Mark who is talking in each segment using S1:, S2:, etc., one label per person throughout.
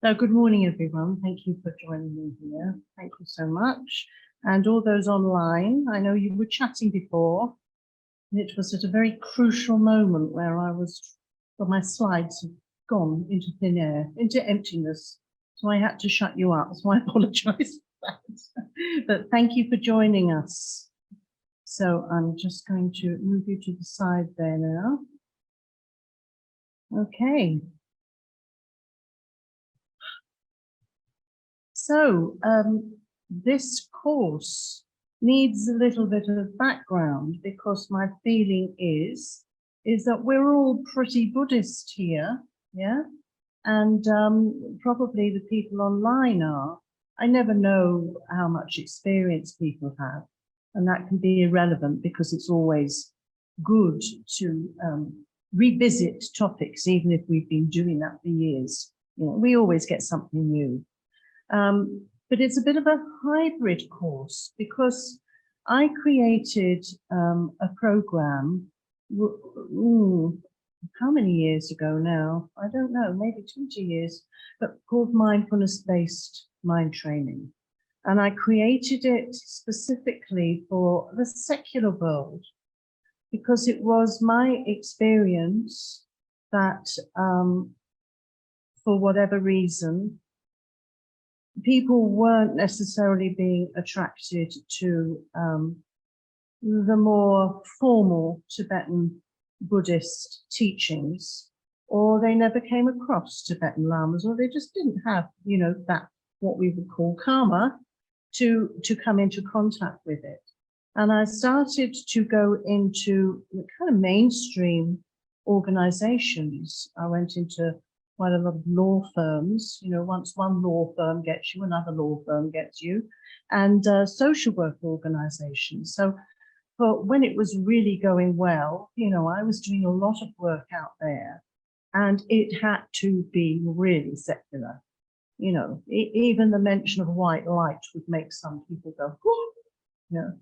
S1: So good morning, everyone. Thank you for joining me here. Thank you so much. And all those online, I know you were chatting before. It was at a very crucial moment where my slides had gone into thin air, into emptiness. So I had to shut you up. So I apologize for that. But thank you for joining us. So I'm just going to move you to the side there now. Okay. So this course needs a little bit of background because my feeling is that we're all pretty Buddhist here, yeah? And probably the people online are. I never know how much experience people have, and that can be irrelevant because it's always good to revisit topics, even if we've been doing that for years. You know, we always get something new. But it's a bit of a hybrid course because I created a program, how many years ago now? I don't know, maybe 20 years, but called mindfulness-based mind training. And I created it specifically for the secular world because it was my experience that for whatever reason, people weren't necessarily being attracted to the more formal Tibetan Buddhist teachings, or they never came across Tibetan lamas, or they just didn't have, you know, that what we would call karma to come into contact with it. And I started to go into the kind of mainstream organizations. I went into quite a lot of law firms, you know, once one law firm gets you, another law firm gets you, and social work organizations. So but when it was really going well, you know, I was doing a lot of work out there, and it had to be really secular. You know, even the mention of white light would make some people go, oh, you know,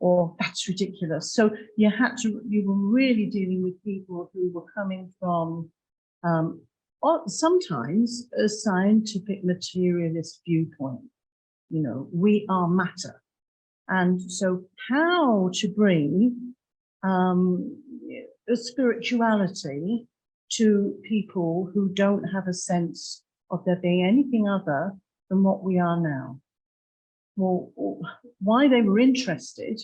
S1: or that's ridiculous. So you were really dealing with people who were coming from or sometimes a scientific materialist viewpoint. You know, we are matter. And so how to bring a spirituality to people who don't have a sense of there being anything other than what we are now. Well, why they were interested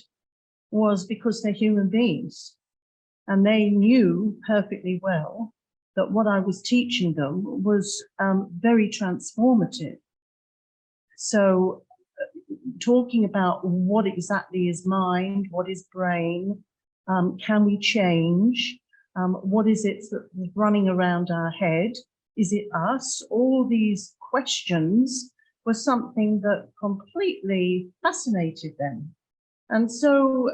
S1: was because they're human beings, and they knew perfectly well that what I was teaching them was very transformative. So talking about what exactly is mind, what is brain, can we change, what is it that's running around our head, is it us? All these questions were something that completely fascinated them. And so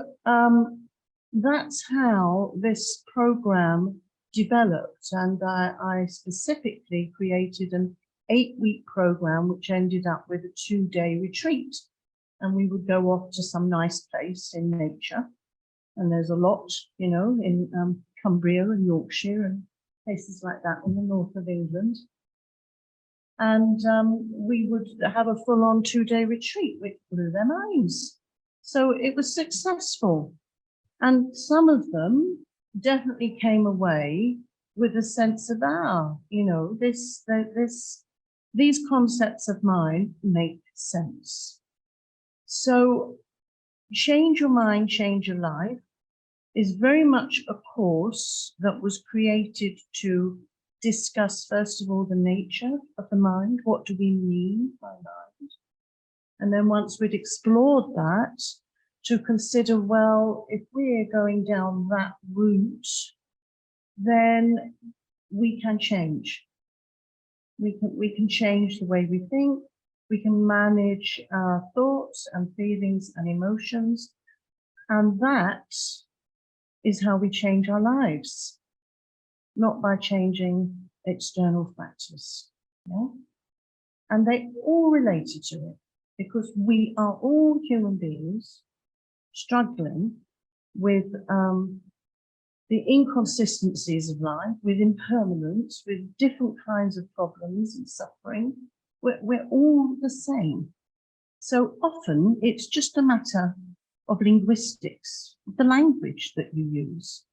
S1: that's how this program developed, and I specifically created an 8-week program which ended up with a 2-day retreat, and we would go off to some nice place in nature, and there's a lot, you know, in Cumbria and Yorkshire and places like that in the north of England, and we would have a full-on 2-day retreat which blew their minds. So it was successful, and some of them definitely came away with a sense of, you know, these concepts of mine make sense. So Change Your Mind, Change Your Life is very much a course that was created to discuss, first of all, the nature of the mind. What do we mean by mind? And then once we'd explored that, to consider, well, if we're going down that route, then we can change. We can change the way we think. We can manage our thoughts and feelings and emotions. And that is how we change our lives, not by changing external factors. Yeah? And they all related to it because we are all human beings struggling with the inconsistencies of life, with impermanence, with different kinds of problems and suffering. We're all the same. So often it's just a matter of linguistics, the language that you use.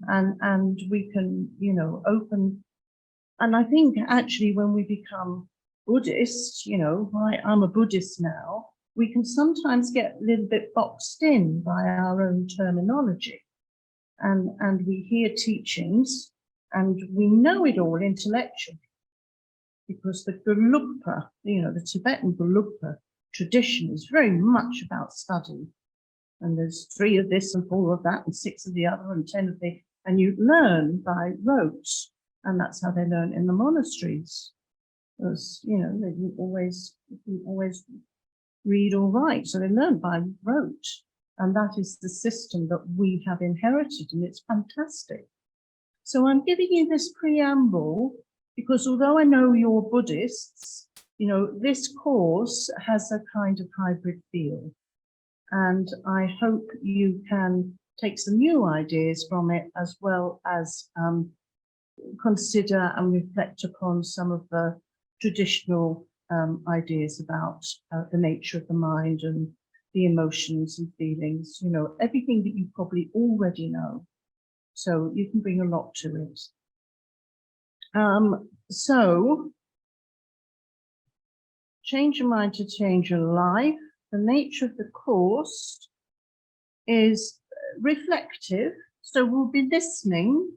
S1: And we can, you know, open. And I think actually when we become Buddhist, you know, I'm a Buddhist now, we can sometimes get a little bit boxed in by our own terminology. And we hear teachings and we know it all intellectually, because the Gelugpa, you know, the Tibetan Gelugpa tradition is very much about study. And there's 3 of this and 4 of that and 6 of the other and 10 of the, and you learn by rote. And that's how they learn in the monasteries. Because, you know, they didn't always read or write, so they learn by rote. And that is the system that we have inherited, and it's fantastic. So I'm giving you this preamble because although I know you're Buddhists, you know, this course has a kind of hybrid feel. And I hope you can take some new ideas from it, as well as consider and reflect upon some of the traditional ideas about the nature of the mind and the emotions and feelings, you know, everything that you probably already know. So you can bring a lot to it. So change your mind to change your life. The nature of the course is reflective. So we'll be listening,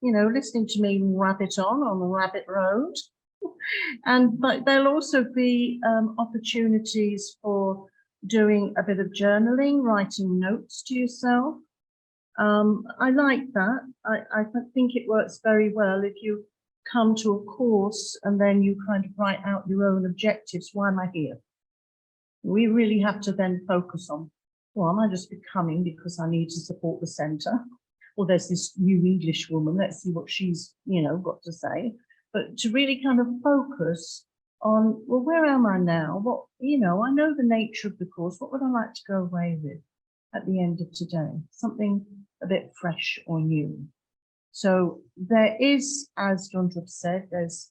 S1: you know, listening to me rabbit on the rabbit road. But there'll also be opportunities for doing a bit of journaling, writing notes to yourself. I like that. I think it works very well if you come to a course and then you kind of write out your own objectives. Why am I here? We really have to then focus on, well, am I just becoming because I need to support the centre? Or there's this new English woman, let's see what she's, you know, got to say. But to really kind of focus on, well, where am I now? What, you know, I know the nature of the course. What would I like to go away with at the end of today? Something a bit fresh or new. So there is, as Dondrup said, there's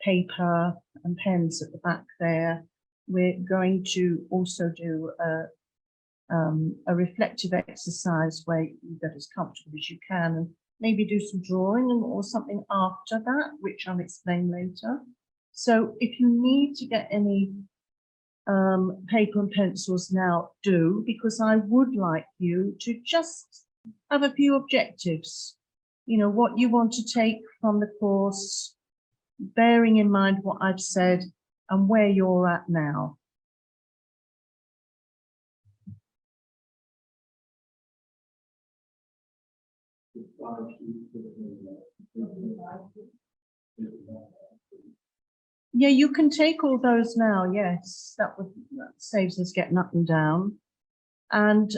S1: paper and pens at the back there. We're going to also do a reflective exercise where you get as comfortable as you can and maybe do some drawing or something after that, which I'll explain later. So if you need to get any paper and pencils now, do, because I would like you to just have a few objectives, you know, what you want to take from the course, bearing in mind what I've said and where you're at now. Yeah, you can take all those now. Yes, that saves us getting up and down. And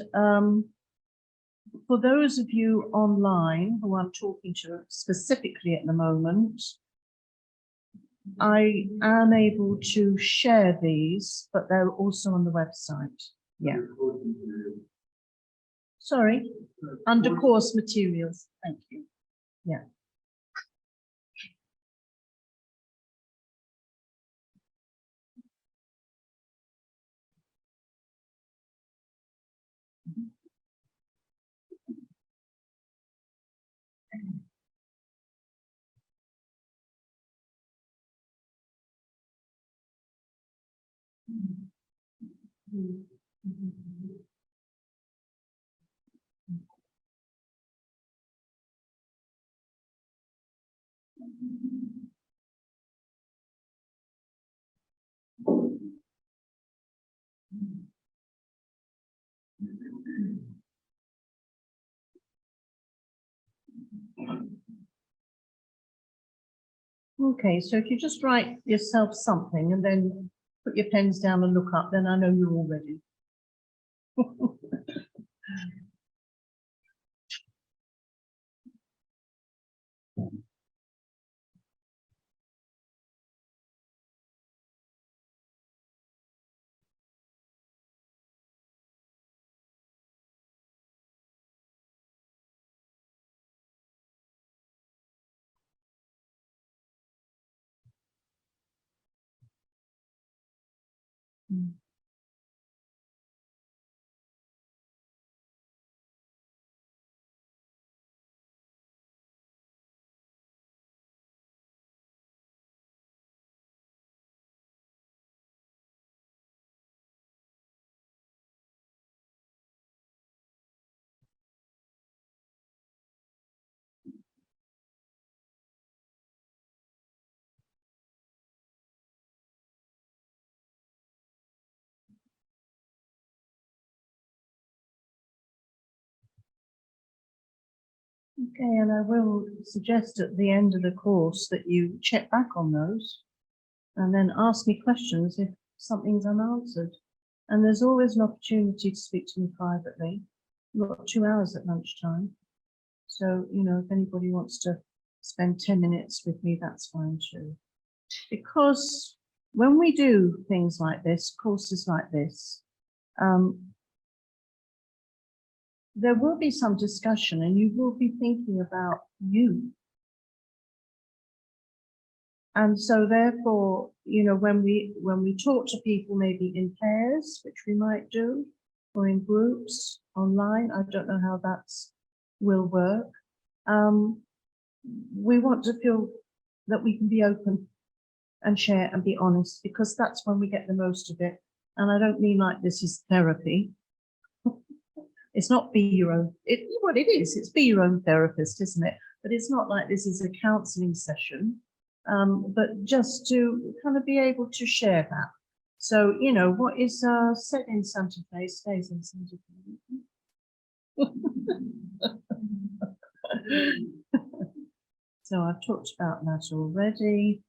S1: for those of you online who I'm talking to specifically at the moment, I am able to share these, but they're also on the website. Yeah. Sorry, under course materials. Thank you. Yeah. Okay, so if you just write yourself something and then put your pens down and look up, then I know you're all ready. Mm. Okay, and I will suggest at the end of the course that you check back on those and then ask me questions if something's unanswered. And there's always an opportunity to speak to me privately. We've got 2 hours at lunchtime. So, you know, if anybody wants to spend 10 minutes with me, that's fine too. Because when we do things like this, courses like this, there will be some discussion and you will be thinking about you. And so therefore, you know, when we talk to people, maybe in pairs, which we might do, or in groups online, I don't know how that's will work. We want to feel that we can be open and share and be honest, because that's when we get the most of it. And I don't mean like this is therapy. It's not be your own, what it is, it's be your own therapist, isn't it? But it's not like this is a counseling session, but just to kind of be able to share that. So, you know, what is said in Santa Fe stays in Santa Fe. So I've talked about that already.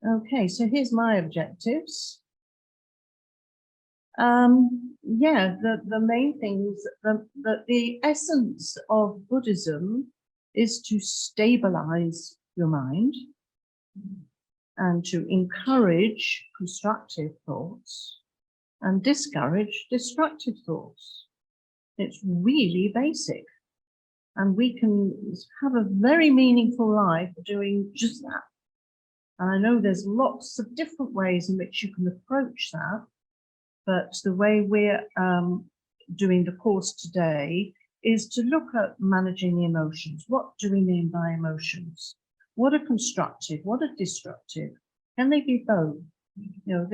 S1: Okay, so here's my objectives. Yeah, the main things that the essence of Buddhism is to stabilize your mind and to encourage constructive thoughts and discourage destructive thoughts. It's really basic. And we can have a very meaningful life doing just that. And I know there's lots of different ways in which you can approach that, but the way we're doing the course today is to look at managing the emotions. What do we mean by emotions? What are constructive? What are destructive? Can they be both? You know,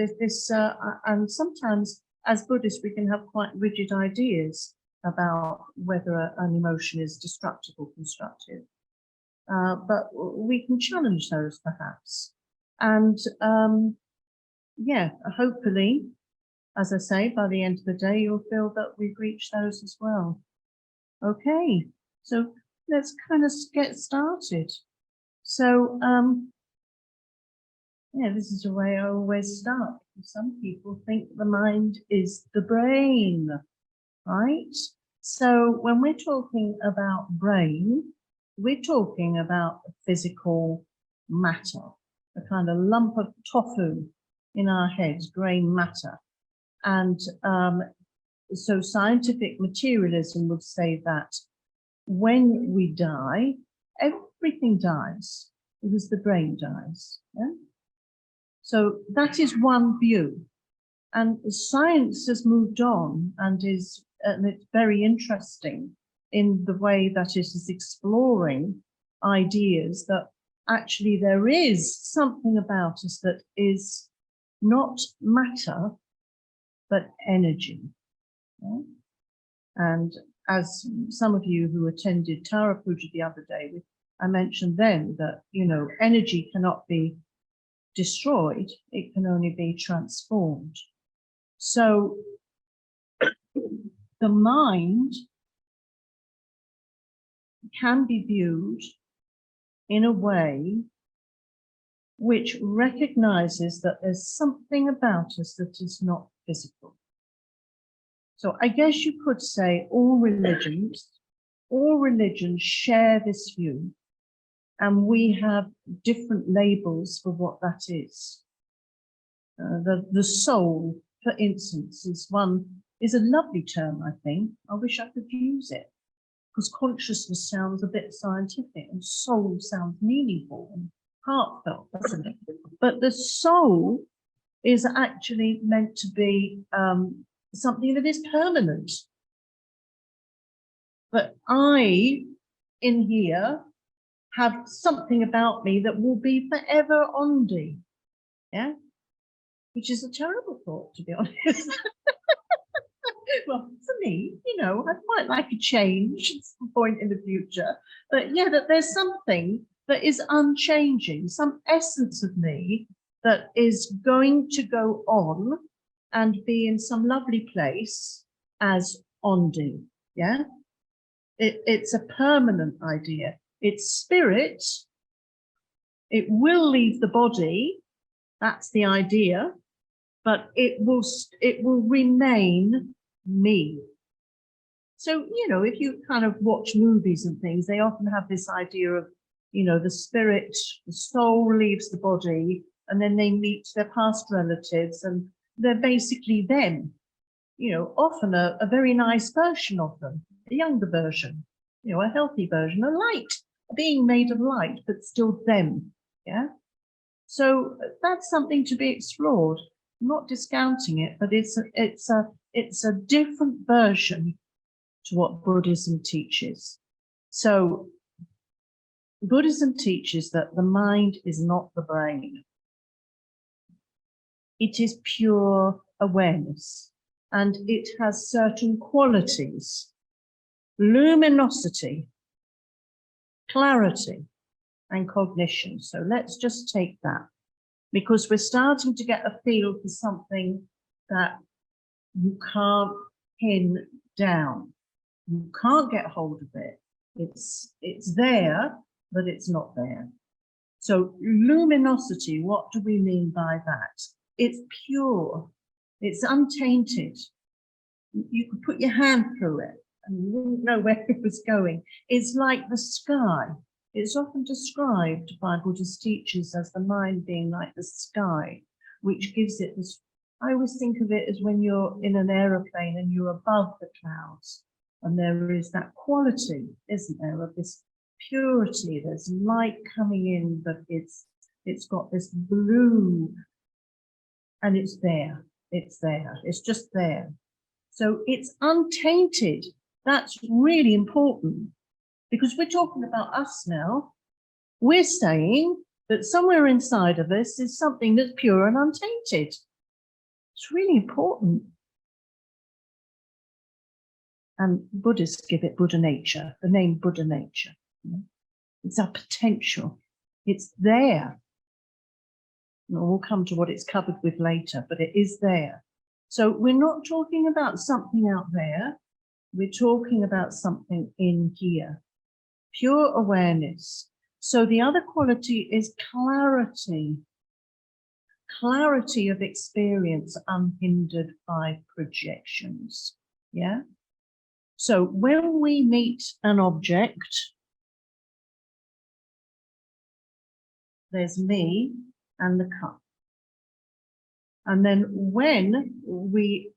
S1: and sometimes as Buddhists, we can have quite rigid ideas about whether an emotion is destructive or constructive. But we can challenge those perhaps. And yeah, hopefully, as I say, by the end of the day, you'll feel that we've reached those as well. Okay, so let's kind of get started. So, yeah, this is the way I always start. Some people think the mind is the brain, right? So when we're talking about brain, we're talking about physical matter, a kind of lump of tofu in our heads, brain matter. And so scientific materialism would say that when we die, everything dies because the brain dies. Yeah? So that is one view. And science has moved on and it's very interesting in the way that it is exploring ideas that actually there is something about us that is not matter, but energy. Yeah? And as some of you who attended Tara Puja the other day, I mentioned then that, you know, energy cannot be destroyed, it can only be transformed. So the mind can be viewed in a way which recognizes that there's something about us that is not physical. So I guess you could say all religions share this view, and we have different labels for what that is. The soul, for instance, is a lovely term, I think. I wish I could use it, because consciousness sounds a bit scientific and soul sounds meaningful and heartfelt, doesn't it? But the soul is actually meant to be something that is permanent. But I, in here, have something about me that will be forever Ondy, yeah? Which is a terrible thought, to be honest. Well, for me, you know, I quite like a change at some point in the future. But yeah, that there's something that is unchanging, some essence of me that is going to go on and be in some lovely place as Ondy, yeah? It's a permanent idea. It's spirit. It will leave the body. That's the idea. But it will remain me. So, you know, if you kind of watch movies and things, they often have this idea of, you know, the spirit, the soul leaves the body, and then they meet their past relatives, and they're basically them, you know, often a very nice version of them, a younger version, you know, a healthy version, a light, being made of light, but still them, yeah? So that's something to be explored. I'm not discounting it, but it's a different version to what Buddhism teaches. So Buddhism teaches that the mind is not the brain. It is pure awareness, and it has certain qualities: luminosity, clarity, and cognition. So let's just take that, because we're starting to get a feel for something that you can't pin down. You can't get hold of it. It's there, but it's not there. So luminosity, what do we mean by that? It's pure. It's untainted. You could put your hand through it and you wouldn't know where it was going. It's like the sky. It's often described by Buddhist teachers as the mind being like the sky, which gives it this. I always think of it as when you're in an aeroplane and you're above the clouds, and there is that quality, isn't there, of this purity. There's light coming in, but it's got this blue, and it's there. It's there. It's just there. So it's untainted. That's really important, because we're talking about us now. We're saying that somewhere inside of us is something that's pure and untainted. It's really important. And Buddhists give it Buddha nature, the name Buddha nature. It's our potential. It's there. We'll come to what it's covered with later, but it is there. So we're not talking about something out there. We're talking about something in here. Pure awareness. So the other quality is clarity. Clarity of experience unhindered by projections. Yeah? So when we meet an object, there's me and the cup. And then when we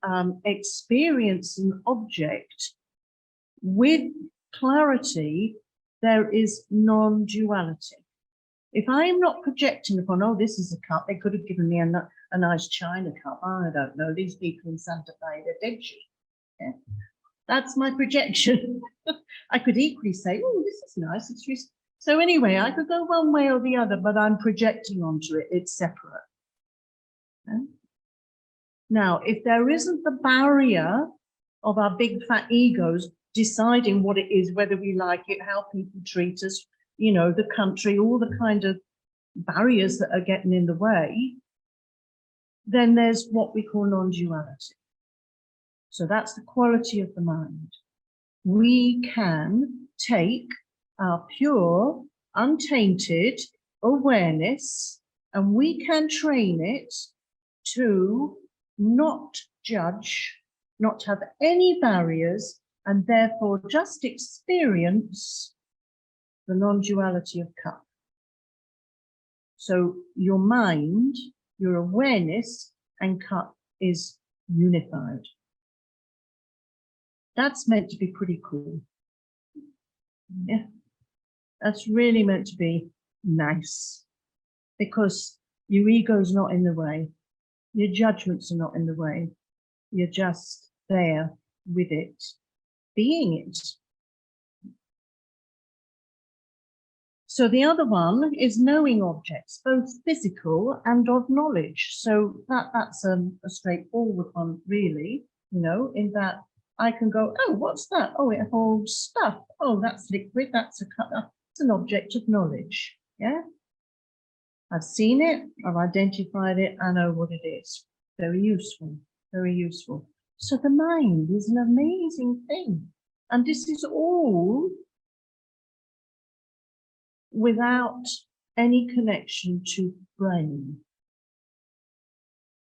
S1: experience an object with clarity, there is non-duality. If I'm not projecting upon, oh, this is a cup, they could have given me a nice china cup. I don't know, these people in Santa Fe, they're dead shit. Yeah. That's my projection. I could equally say, oh, this is nice. It's just... So anyway, I could go one way or the other, but I'm projecting onto it. It's separate. Yeah? Now, if there isn't the barrier of our big fat egos deciding what it is, whether we like it, how people treat us, you know, the country, all the kind of barriers that are getting in the way, then there's what we call non-duality. So that's the quality of the mind. We can take our pure, untainted awareness, and we can train it to not judge, not have any barriers, and therefore just experience the non-duality of cup. So your mind, your awareness and cup is unified. That's meant to be pretty cool. Yeah, that's really meant to be nice, because your ego's not in the way. Your judgments are not in the way. You're just there with it, being it. So the other one is knowing objects, both physical and of knowledge. So that's a straightforward one, really, you know, in that I can go, oh, what's that? Oh, it holds stuff. Oh, that's liquid. That's a cup. It's an object of knowledge. Yeah. I've seen it. I've identified it. I know what it is. Very useful. Very useful. So the mind is an amazing thing. And this is all without any connection to brain.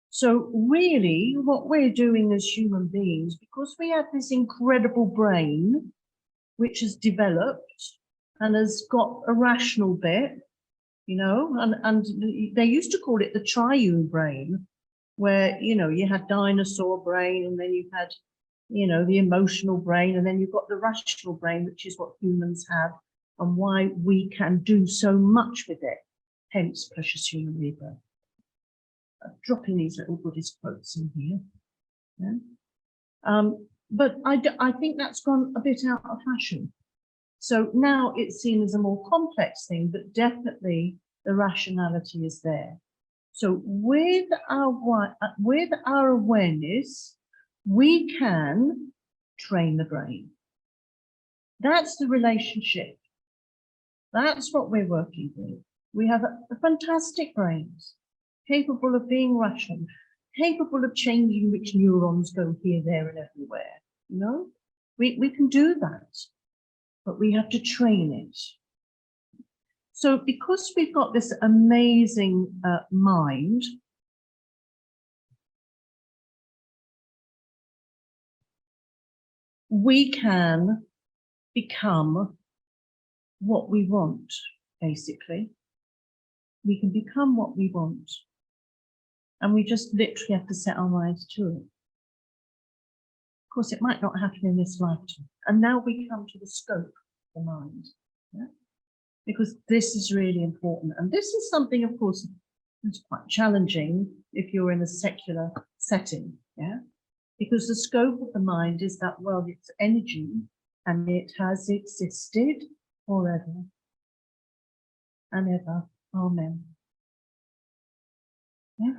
S1: So really what we're doing as human beings, because we have this incredible brain, which has developed and has got a rational bit, you know, and they used to call it the triune brain, where, you know, you had dinosaur brain and then you had, you know, the emotional brain, and then you've got the rational brain, which is what humans have, and why we can do so much with it. Hence, precious human rebirth. I'm dropping these little Buddhist quotes in here. Yeah? But I think that's gone a bit out of fashion. So now it's seen as a more complex thing, but definitely the rationality is there. So with our awareness, we can train the brain. That's the relationship. That's what we're working with. We have a fantastic brains, capable of being rational, capable of changing which neurons go here, there, and everywhere. You know, we can do that, but we have to train it. So because we've got this amazing mind, we can become what we want, basically. We can become what we want. And we just literally have to set our minds to it. Of course, it might not happen in this lifetime. And now we come to the scope of the mind. Yeah? Because this is really important. And this is something, of course, that's quite challenging if you're in a secular setting. Yeah? Because the scope of the mind is that, well, it's energy and it has existed forever and ever. Amen. Yeah.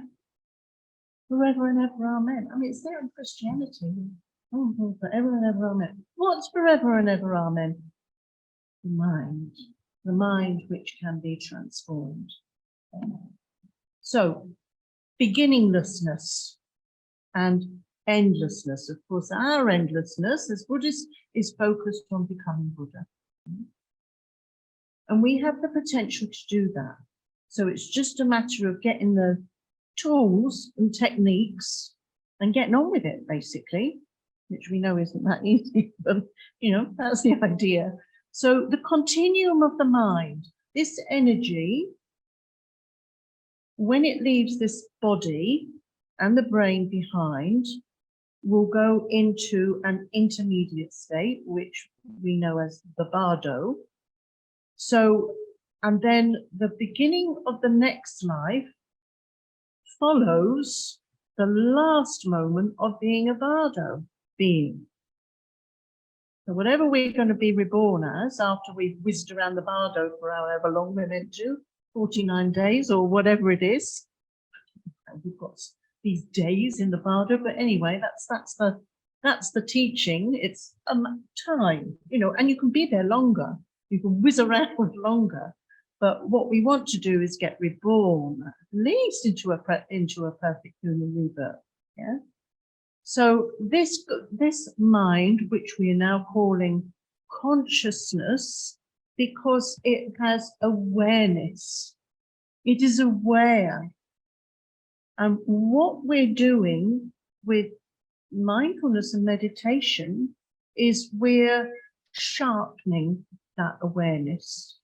S1: Forever and ever, amen. I mean, it's there in Christianity. Forever and ever, amen. What's forever and ever, amen? The mind which can be transformed. So, beginninglessness and endlessness. Of course, our endlessness as Buddhists is focused on becoming Buddha. And we have the potential to do that. So it's just a matter of getting the tools and techniques and getting on with it, basically, which we know isn't that easy, but, you know, that's the idea. So the continuum of the mind, this energy, when it leaves this body and the brain behind, will go into an intermediate state, which we know as the bardo. So, and then the beginning of the next life follows the last moment of being a bardo being. So whatever we're going to be reborn as after we've whizzed around the bardo for however long we're meant to, 49 days or whatever it is. We've got these days in the bardo, but anyway, that's the teaching. It's time, you know, and you can be there longer. You can whiz around longer. But what we want to do is get reborn, at least into a perfect human rebirth. Yeah. So this mind, which we are now calling consciousness, because it has awareness, it is aware. And what we're doing with mindfulness and meditation is we're sharpening that awareness,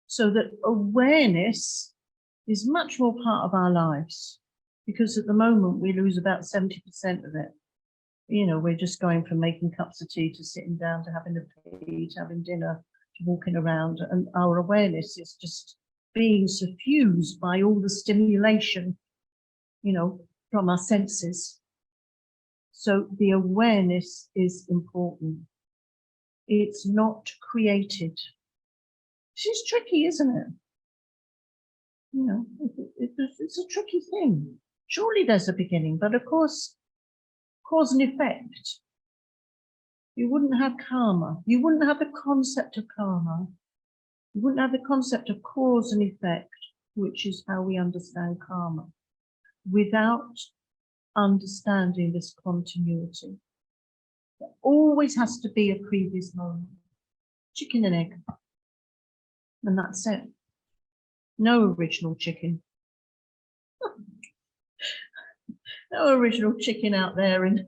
S1: so that awareness is much more part of our lives, because at the moment we lose about 70% of it. You know, we're just going from making cups of tea to sitting down to having a tea, to having dinner, to walking around, and our awareness is just being suffused by all the stimulation, you know, from our senses. So the awareness is important. It's not created. This is tricky, isn't it? You know, it's a tricky thing. Surely there's a beginning, but of course, cause and effect. You wouldn't have karma. You wouldn't have the concept of karma. You wouldn't have the concept of cause and effect, which is how we understand karma, without understanding this continuity. There always has to be a previous moment. Chicken and egg. And that's it. No original chicken. No original chicken out there and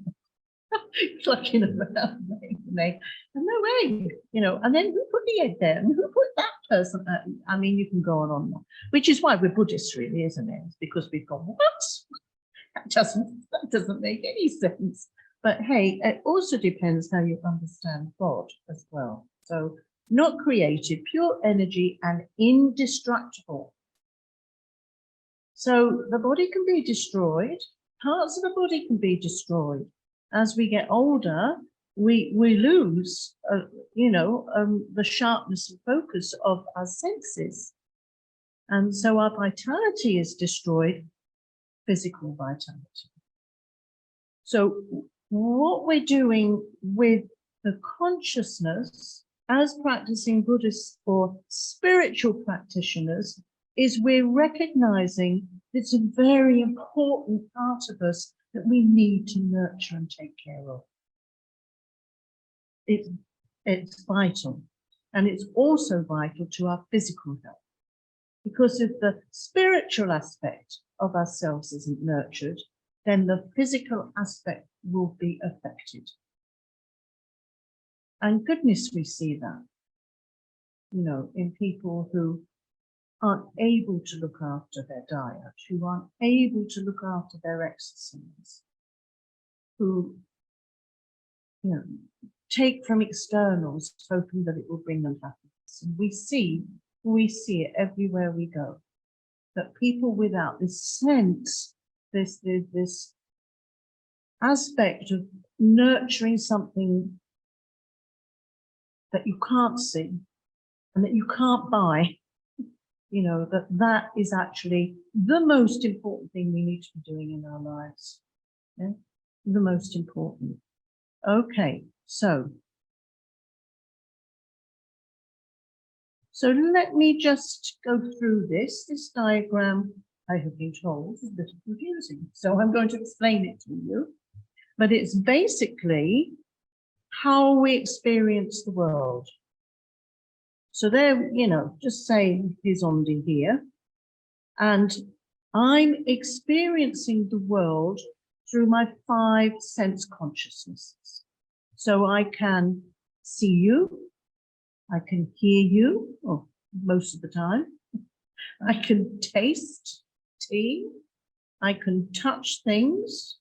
S1: clucking around making an egg. And no egg, you know, and then who put the egg there? And who put that person? I mean, you can go on and on. Which is why we're Buddhists, really, isn't it? It's because we've gone, what? That doesn't make any sense. But hey, it also depends how you understand God as well. So not created, pure energy and indestructible. So the body can be destroyed. Parts of the body can be destroyed. As we get older, we lose, the sharpness and focus of our senses. And so our vitality is destroyed, physical vitality. So what we're doing with the consciousness as practicing Buddhists or spiritual practitioners is we're recognizing it's a very important part of us that we need to nurture and take care of. It's vital, and it's also vital to our physical health, because if the spiritual aspect of ourselves isn't nurtured, then the physical aspect will be affected. And goodness, we see that, you know, in people who aren't able to look after their diet, who aren't able to look after their exercise, who, you know, take from externals hoping that it will bring them happiness. And we see it everywhere we go, that people without this sense, this aspect of nurturing something that you can't see and that you can't buy, you know, that is actually the most important thing we need to be doing in our lives. Yeah? The most important. Okay, so let me just go through this. This diagram, I have been told, is a bit confusing. So I'm going to explain it to you. But it's basically how we experience the world. So there, you know, just say here's Ondy here. And I'm experiencing the world through my 5 sense consciousnesses. So I can see you, I can hear you, or most of the time. I can taste tea, I can touch things.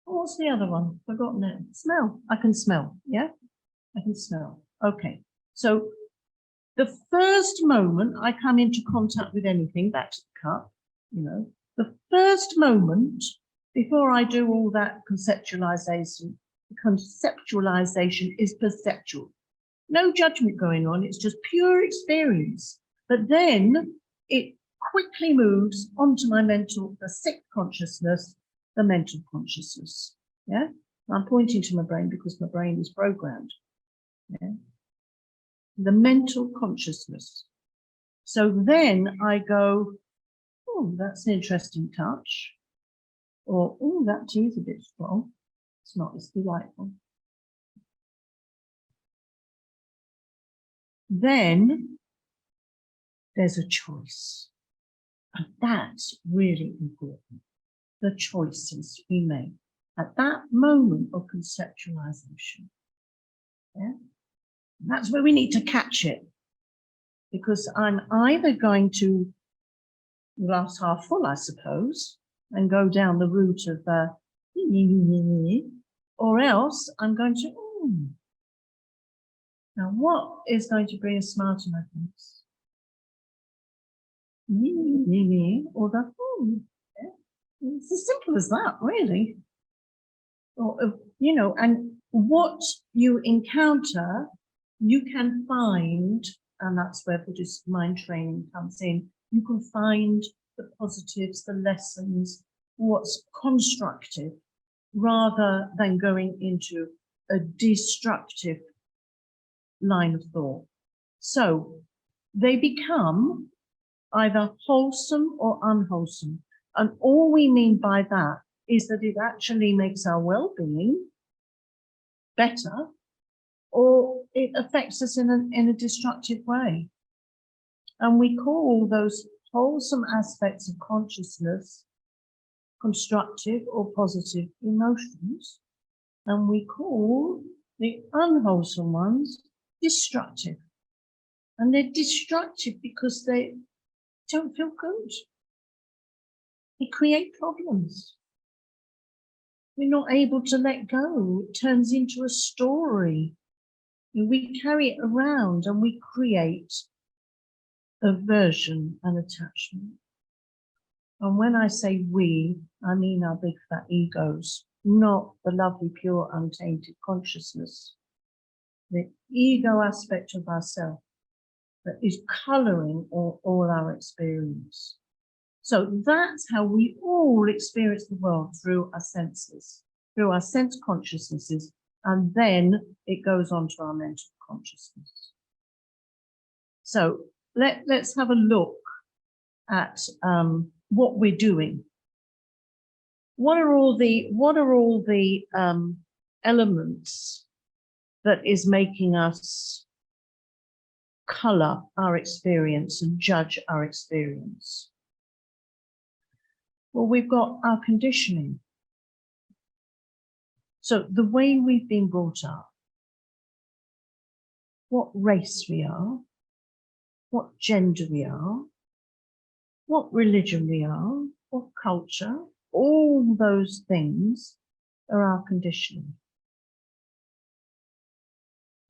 S1: What's the other one? Forgotten it. Smell. I can smell. Yeah, I can smell. Okay. So the first moment I come into contact with anything, back to the cup, you know, the first moment before I do all that conceptualization is perceptual. No judgment going on. It's just pure experience. But then it quickly moves onto my mental, the 6th consciousness, the mental consciousness. Yeah, I'm pointing to my brain because my brain is programmed. Yeah, the mental consciousness. So then I go, oh, that's an interesting touch, or oh, that tea is a bit strong. It's not as delightful. Then there's a choice, and that's really important. The choices we make at that moment of conceptualization. Yeah, and that's where we need to catch it, because I'm either going to glass half full, I suppose, and go down the route of or else I'm going to. Now, what is going to bring a smile to my face? Or the It's as simple as that, really. Or, and what you encounter, you can find, and that's where Buddhist mind training comes in. You can find the positives, the lessons, what's constructive, rather than going into a destructive line of thought. So they become either wholesome or unwholesome. And all we mean by that is that it actually makes our well-being better, or it affects us in a destructive way. And we call those wholesome aspects of consciousness constructive or positive emotions, and we call the unwholesome ones destructive. And they're destructive because they don't feel good. They create problems. We're not able to let go. It turns into a story. And we carry it around and we create aversion and attachment. And when I say we, I mean our big fat egos, not the lovely, pure, untainted consciousness. The ego aspect of ourselves that is colouring all our experience. So that's how we all experience the world, through our senses, through our sense consciousnesses, and then it goes on to our mental consciousness. So let's have a look at what we're doing. What are all the elements that is making us colour our experience and judge our experience? Well, we've got our conditioning. So the way we've been brought up, what race we are, what gender we are, what religion we are, what culture, all those things are our conditioning.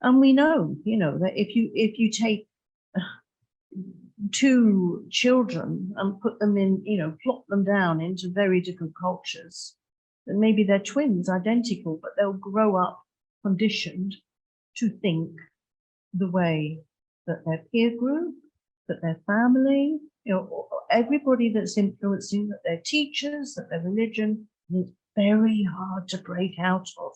S1: And we know, that if you take two children and put them in, plop them down into very different cultures, then maybe they're twins, identical, but they'll grow up conditioned to think the way that their peer group, that their family, everybody that's influencing, that their teachers, that their religion, is very hard to break out of.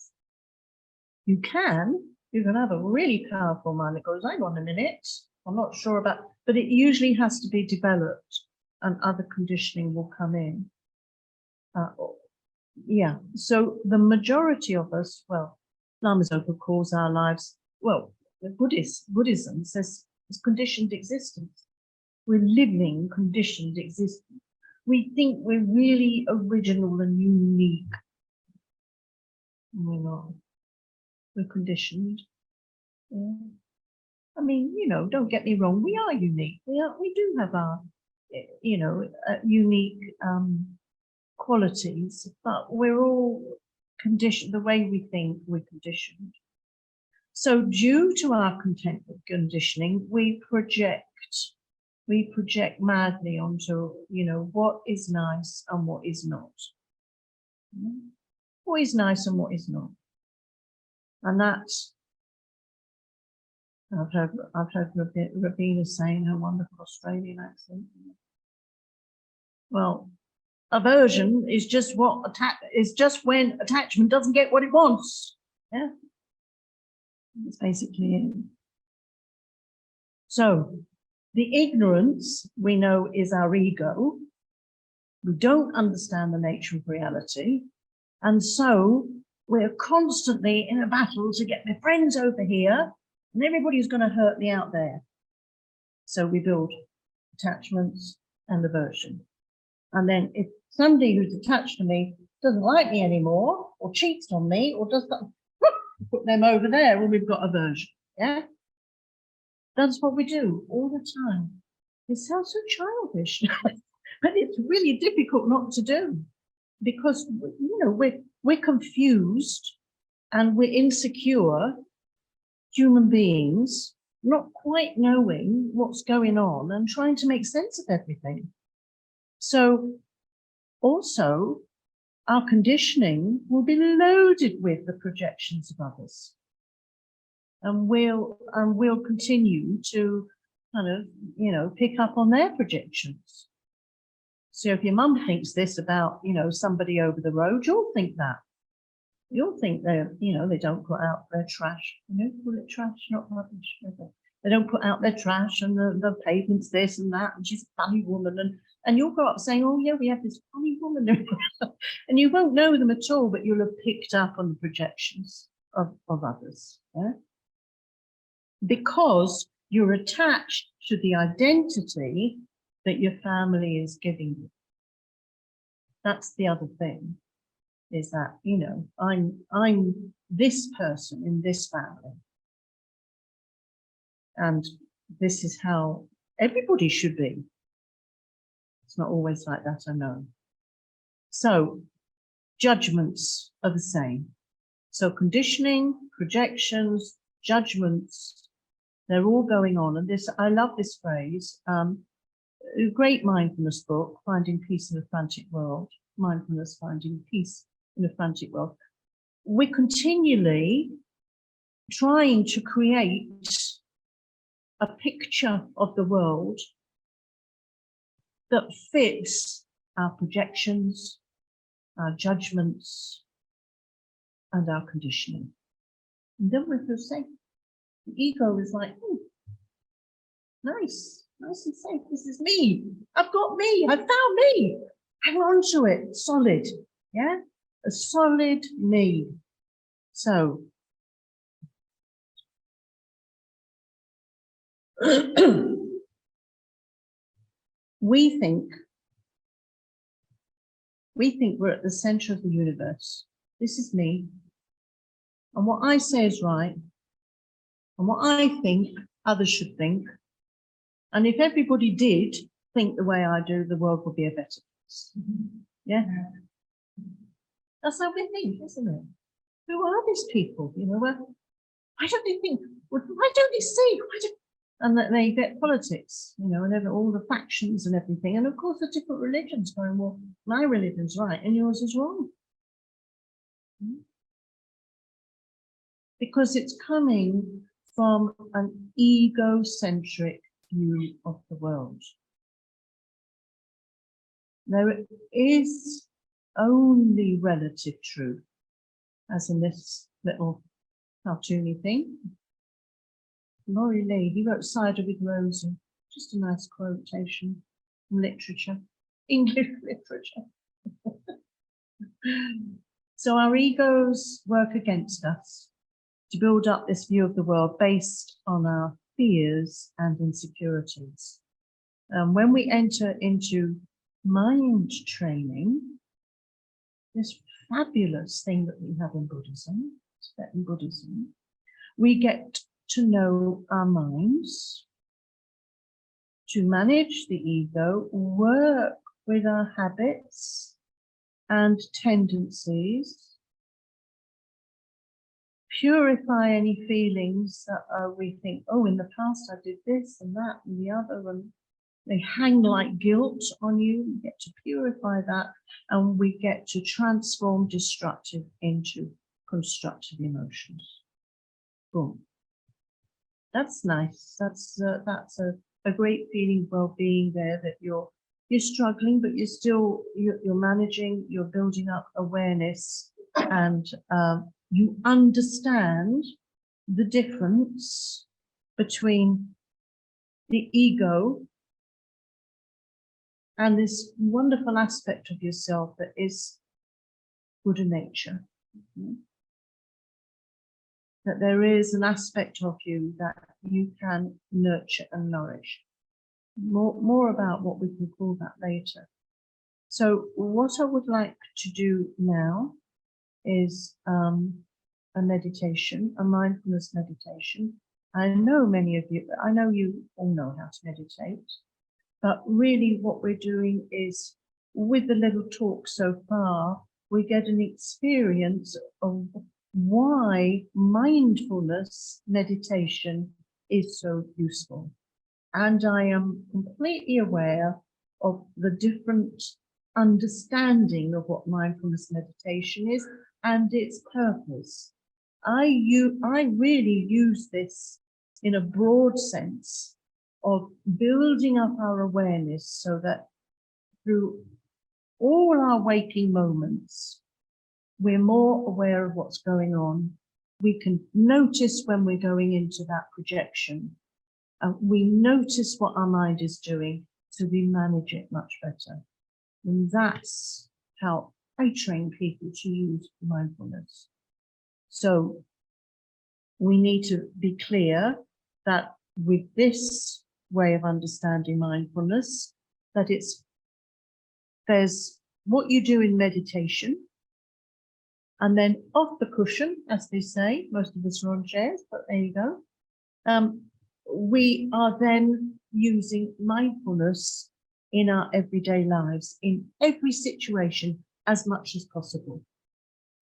S1: You can have a really powerful mind that goes, hang on a minute, I'm not sure about, but it usually has to be developed and other conditioning will come in. So the majority of us, Lama Zopa calls our lives, Buddhism says it's conditioned existence. We're living conditioned existence. We think we're really original and unique. We're not. We're conditioned. Yeah. I mean, don't get me wrong, we are unique. We do have our, unique qualities, but we're all conditioned. The way we think, we're conditioned. So due to our conditioning, we project madly onto, what is nice and what is not. What is nice and what is not. And that's, I've heard Rabina saying her wonderful Australian accent. Well, aversion is just when attachment doesn't get what it wants. Yeah, that's basically it. So the ignorance, we know, is our ego. We don't understand the nature of reality, and so we're constantly in a battle to get my friends over here, and everybody's going to hurt me out there. So we build attachments and aversion. And then if somebody who's attached to me doesn't like me anymore, or cheats on me, or does that, put them over there, and we've got aversion. Yeah? That's what we do all the time. It sounds so childish, but it's really difficult not to do, because we're confused and we're insecure human beings, not quite knowing what's going on and trying to make sense of everything. So also our conditioning will be loaded with the projections of others. And we'll continue to kind of, you know, pick up on their projections. So if your mum thinks this about, you know, somebody over the road, you'll think that. You'll think they're, you know, they don't put out their trash. You know, call it trash, not rubbish. They don't put out their trash, and the pavement's this and that, and she's a funny woman. And you'll grow up saying, oh yeah, we have this funny woman. And you won't know them at all, but you'll have picked up on the projections of others. Yeah? Because you're attached to the identity that your family is giving you. That's the other thing, is that, you know, I'm this person in this family. And this is how everybody should be. It's not always like that, I know. So judgments are the same. So conditioning, projections, judgments, they're all going on. And this, I love this phrase, a great mindfulness book, Finding Peace in a Frantic World, Mindfulness, Finding Peace in a Frantic World. We're continually trying to create a picture of the world that fits our projections, our judgments, and our conditioning. And then we feel safe. The ego is like, nice and safe. This is me. I've got me. I found me. Hang on to it. Solid. Yeah? A solid me. So, we think we're at the center of the universe. This is me. And what I say is right. And what I think others should think. And if everybody did think the way I do, the world would be a better place. Yeah? That's how we think, isn't it? Who are these people? You know, why don't they think? Why don't they see? And that they get politics, you know, and all the factions and everything. And of course, the different religions going, well, my religion's right and yours is wrong. Because it's coming from an egocentric view of the world. There is only relative truth, as in this little cartoony thing. Laurie Lee, he wrote Cider with Rosie, just a nice quotation from literature, English literature. So our egos work against us to build up this view of the world based on our fears and insecurities. When we enter into mind training, this fabulous thing that we have in Buddhism, Tibetan Buddhism, we get to know our minds, to manage the ego, work with our habits and tendencies, purify any feelings that we think, oh, in the past I did this and that and the other, and they hang like guilt on you. We get to purify that, and we get to transform destructive into constructive emotions. Boom. That's nice. That's a great feeling of well-being there, that you're struggling, but you're managing, you're building up awareness, and you understand the difference between the ego and this wonderful aspect of yourself that is Buddha nature. That there is an aspect of you that you can nurture and nourish. More about what we can call that later. So what I would like to do now is a meditation, a mindfulness meditation. I know many of you, I know you all know how to meditate, but really what we're doing is, with the little talk so far, we get an experience of why mindfulness meditation is so useful. And I am completely aware of the different understanding of what mindfulness meditation is and its purpose. I really use this in a broad sense of building up our awareness so that through all our waking moments, we're more aware of what's going on. We can notice when we're going into that projection. We notice what our mind is doing, so we manage it much better. And that's how I train people to use mindfulness. So we need to be clear that with this way of understanding mindfulness, that there's what you do in meditation, and then off the cushion, as they say, most of us are on chairs, but there you go. We are then using mindfulness in our everyday lives, in every situation, as much as possible,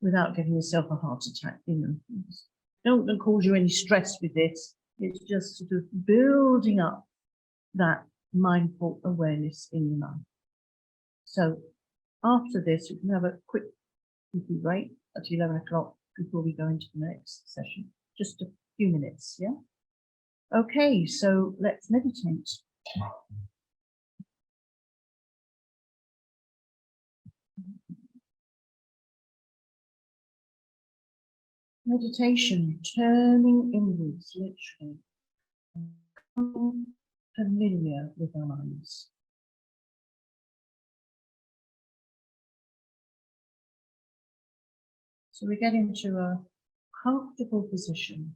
S1: without giving yourself a heart attack. Don't cause you any stress with this. It's just sort of building up that mindful awareness in your life. So after this, we can have a quick break at 11 o'clock before we go into the next session. Just a few minutes, yeah? Okay, so let's meditate. Meditation, turning inwards, literally, becoming familiar with our minds. So we get into a comfortable position.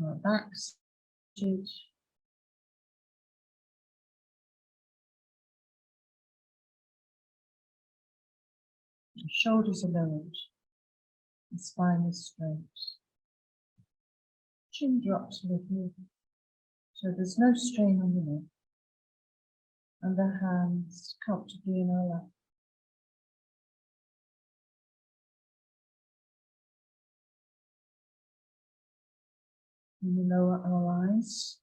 S1: Our backs seated. The shoulders are lowered. The spine is straight. Chin drops a little, so there's no strain on the neck. And the hands comfortably in our lap. And we lower our eyes.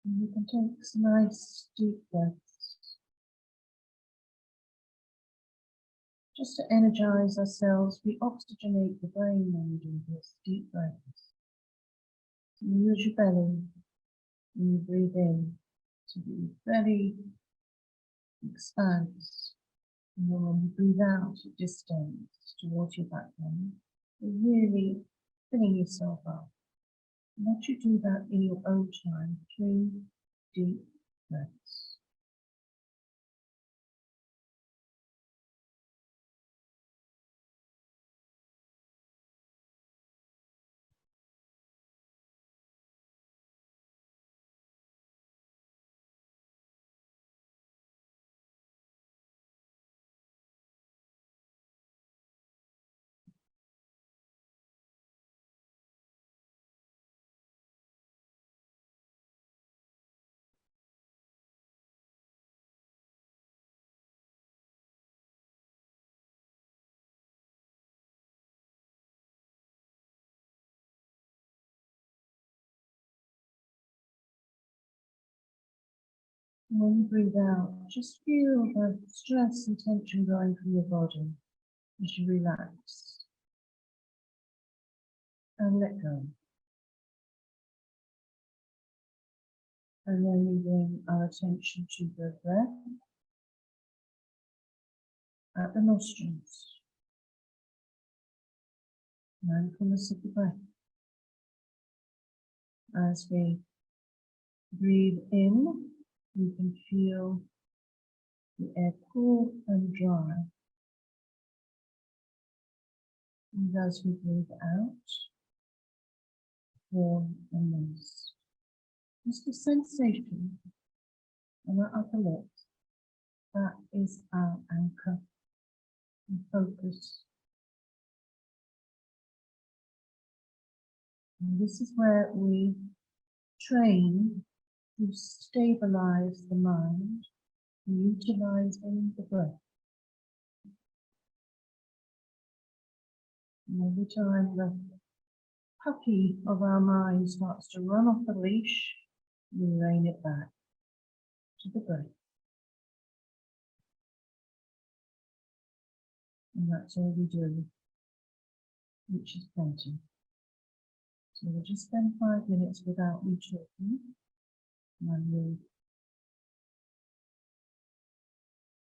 S1: And we can take some nice deep breaths, just to energize ourselves. We oxygenate the brain when we do this, deep breaths. You use your belly when you breathe in to be very expands. And then when you breathe out, it distends towards your backbone. You're really filling yourself up. Let you do that in your own time. 3 deep breaths. When you breathe out, just feel the stress and tension going from your body as you relax and let go. And then we bring our attention to the breath at the nostrils. Mindfulness of the breath. As we breathe in, you can feel the air cool and dry. And as we breathe out, warm and moist. Just a sensation on our upper lip. That is our anchor and focus. And this is where we train to stabilize the mind, utilizing the breath. And every time the puppy of our mind starts to run off the leash, we rein it back to the breath. And that's all we do, which is plenty. So we'll just spend 5 minutes without me talking, and we'll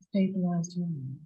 S1: stabilize your mind.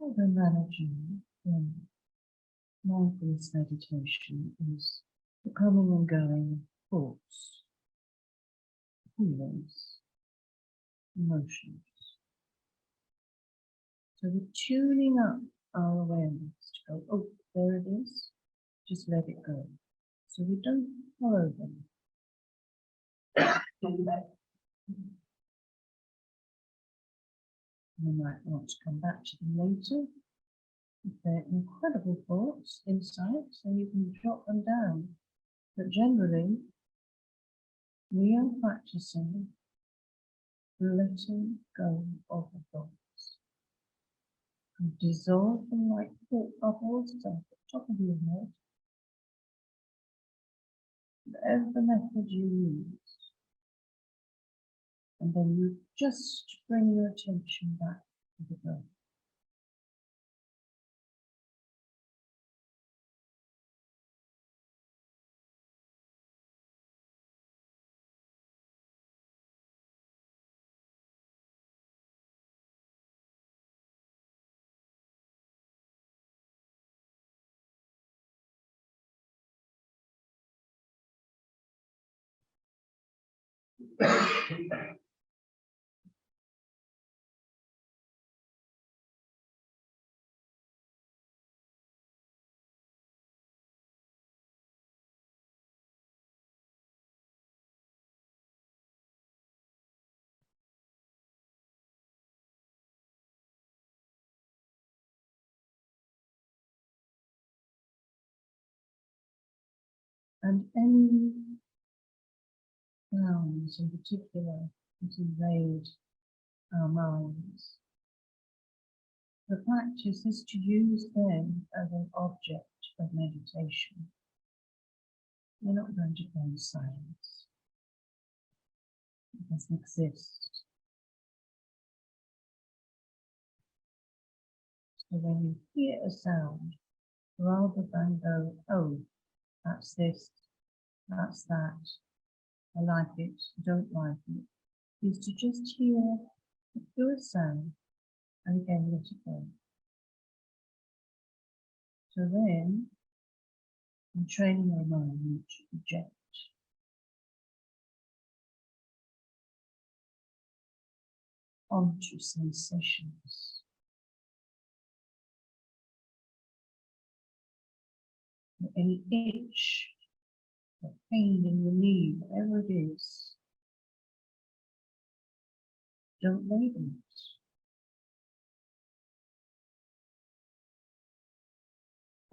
S1: Well, the managing mindfulness meditation is the coming and going of thoughts, feelings, emotions. So we're tuning up our awareness to go, oh, there it is, just let it go. So we don't follow them. We might want to come back to them later. If they're incredible thoughts, insights, then you can jot them down. But generally, we are practicing letting go of the thoughts. And dissolve them like thought bubbles at the top of your head. Whatever method you use. And then you just bring your attention back to the breath. And any sounds in particular that invade our minds, the practice is to use them as an object of meditation. We're not going to go in silence. It doesn't exist. So when you hear a sound, rather than go, oh, that's this, that's that, I like it, don't like it, is to just hear a sound and again let it go. So then, I'm training our mind to project onto sensations. Any itch, or pain in your knee, whatever it is, don't label it.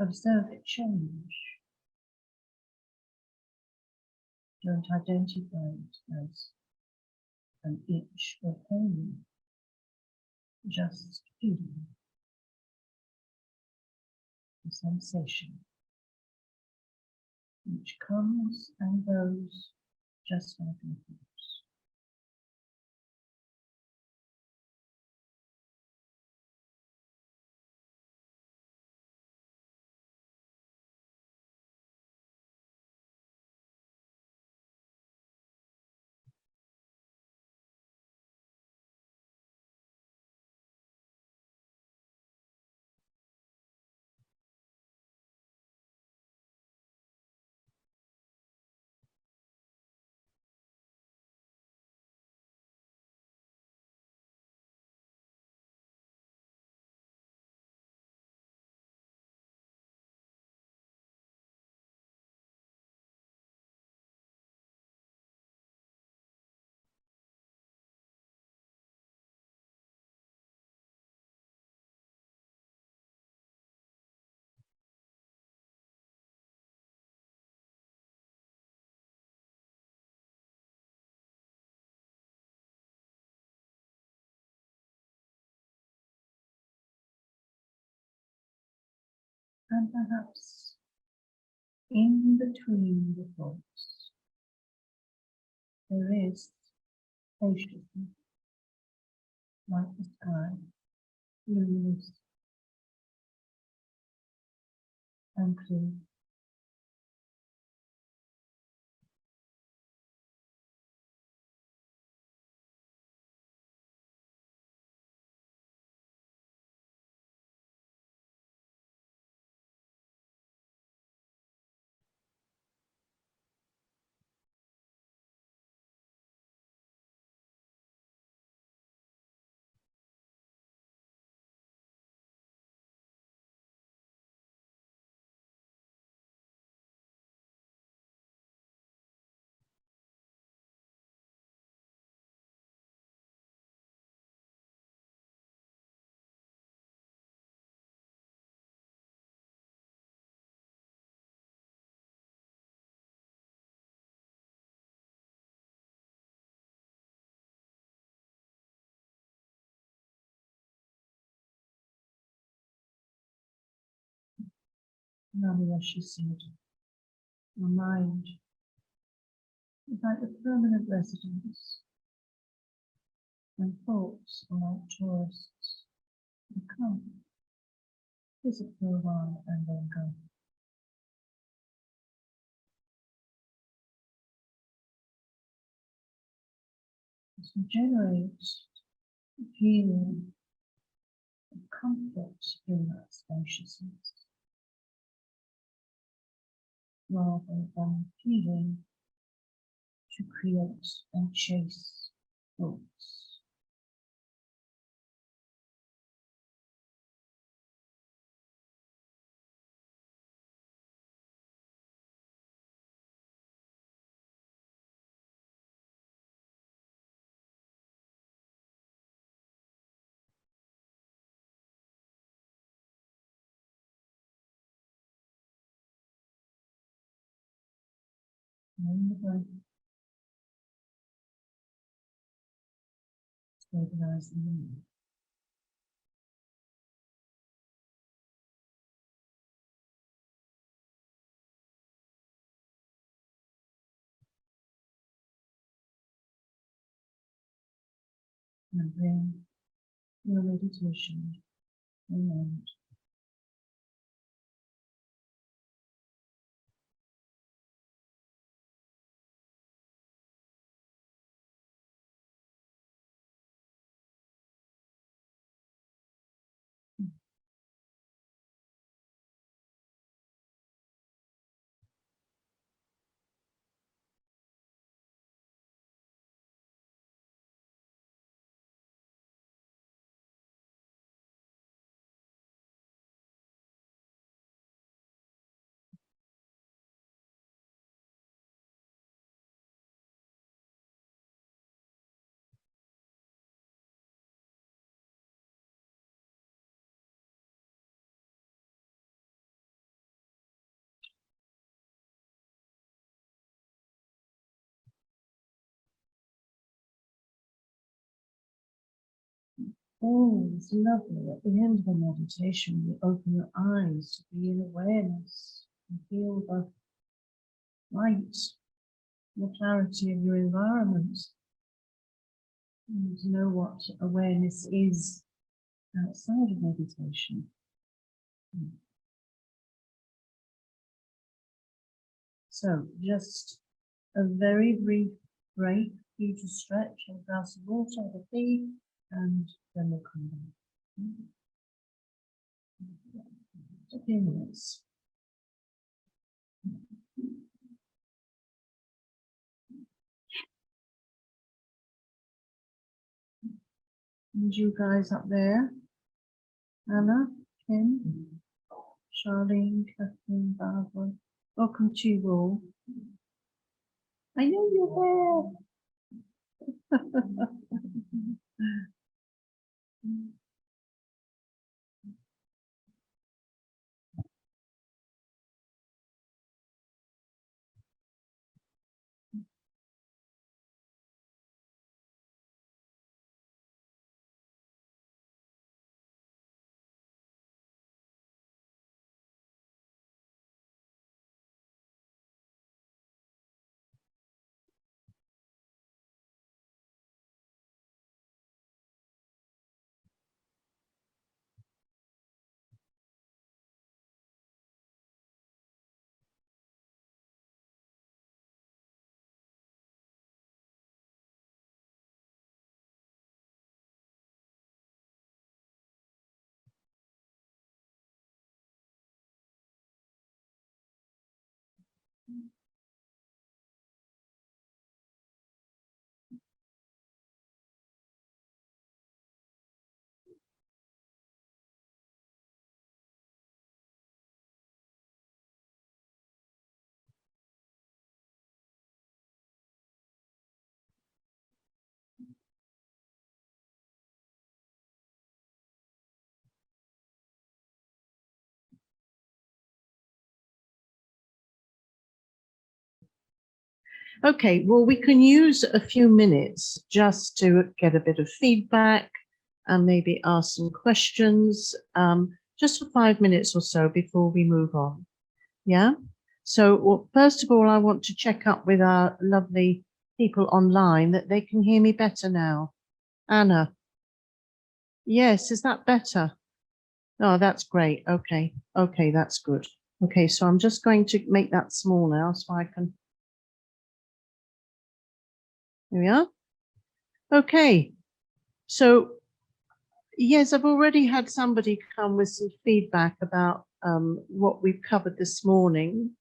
S1: Observe it change. Don't identify it as an itch or pain, just feeling the sensation, which comes and goes just like a thought. And perhaps in between the thoughts, there is spaciousness, like the sky, luminous and clear. Now, as she said, your mind is like a permanent residence, and thoughts are like tourists who come, visit for a while, and then go. To generate a feeling of comfort in that spaciousness, rather than feeling to create and chase thoughts. And the breath. Stabilize the mind. And bring your meditation around. Oh, it's lovely. At the end of the meditation, you open your eyes to be in awareness and feel the light, the clarity of your environment, and know what awareness is outside of meditation. So just a very brief break for you to stretch, a glass of water, have a tea, and then we'll come back. A few minutes. And you guys up there, Anna, Kim, Charlene, Kathleen, Barbara, welcome to you all. I know you're there. Okay, well, we can use a few minutes just to get a bit of feedback and maybe ask some questions, just for 5 minutes or so before we move on. Yeah? So, well, first of all, I want to check up with our lovely people online that they can hear me better now. Anna? Yes, is that better? Oh, that's great. Okay, that's good. Okay, so I'm just going to make that small now so I can... Here we are. Okay, so yes, I've already had somebody come with some feedback about what we've covered this morning.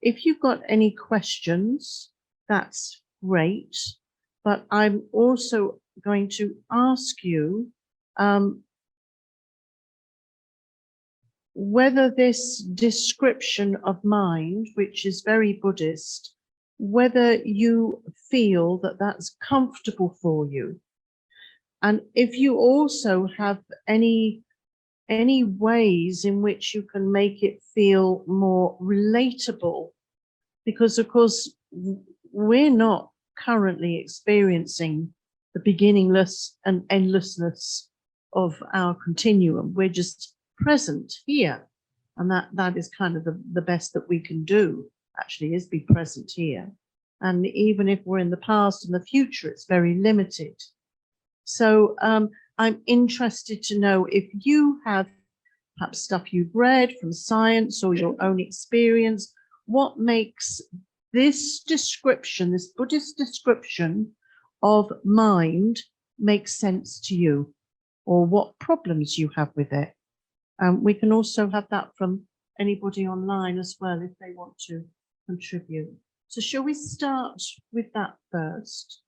S1: If you've got any questions, that's great, but I'm also going to ask you whether this description of mind, which is very Buddhist, whether you feel that that's comfortable for you. And if you also have any ways in which you can make it feel more relatable, because of course we're not currently experiencing the beginningless and endlessness of our continuum. We're just present here, and that is kind of the best that we can do, actually, is be present here. And even if we're in the past and the future, it's very limited. So I'm interested to know if you have perhaps stuff you've read from science or your own experience, what makes this description, this Buddhist description of mind, make sense to you, or what problems you have with it. We can also have that from anybody online as well if they want to contribute. So shall we start with that first?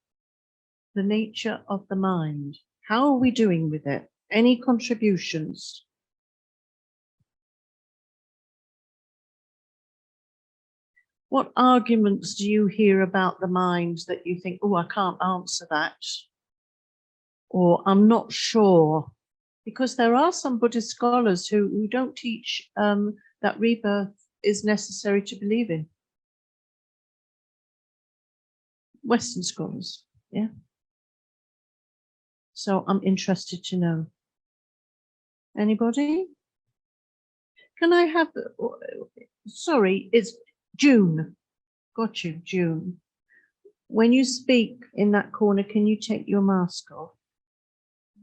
S1: The nature of the mind. How are we doing with it? Any contributions? What arguments do you hear about the mind that you think, oh, I can't answer that? Or I'm not sure? Because there are some Buddhist scholars who don't teach that rebirth is necessary to believe in. Western scholars, yeah. So I'm interested to know. Anybody? Can I have, sorry, it's June. Got you, June. When you speak in that corner, can you take your mask off?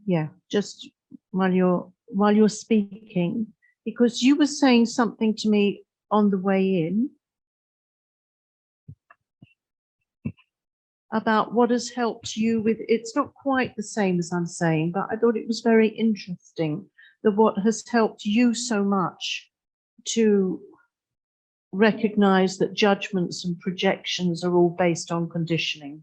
S1: Yeah, just while you're speaking, because you were saying something to me on the way in about what has helped you with, it's not quite the same as I'm saying, but I thought it was very interesting that what has helped you so much to recognize that judgments and projections are all based on conditioning.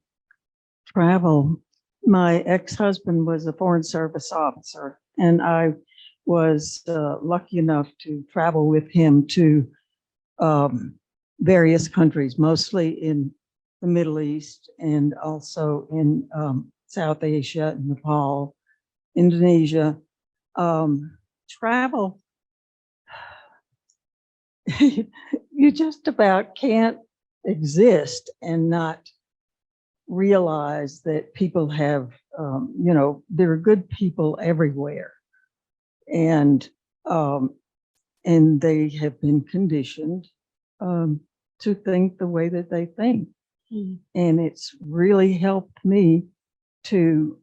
S2: Travel. My ex-husband was a Foreign Service officer, and I was lucky enough to travel with him to various countries, mostly in the Middle East and also in South Asia, Nepal, Indonesia. Travel, you just about can't exist and not realize that people have, there are good people everywhere, and they have been conditioned to think the way that they think. Mm. And it's really helped me to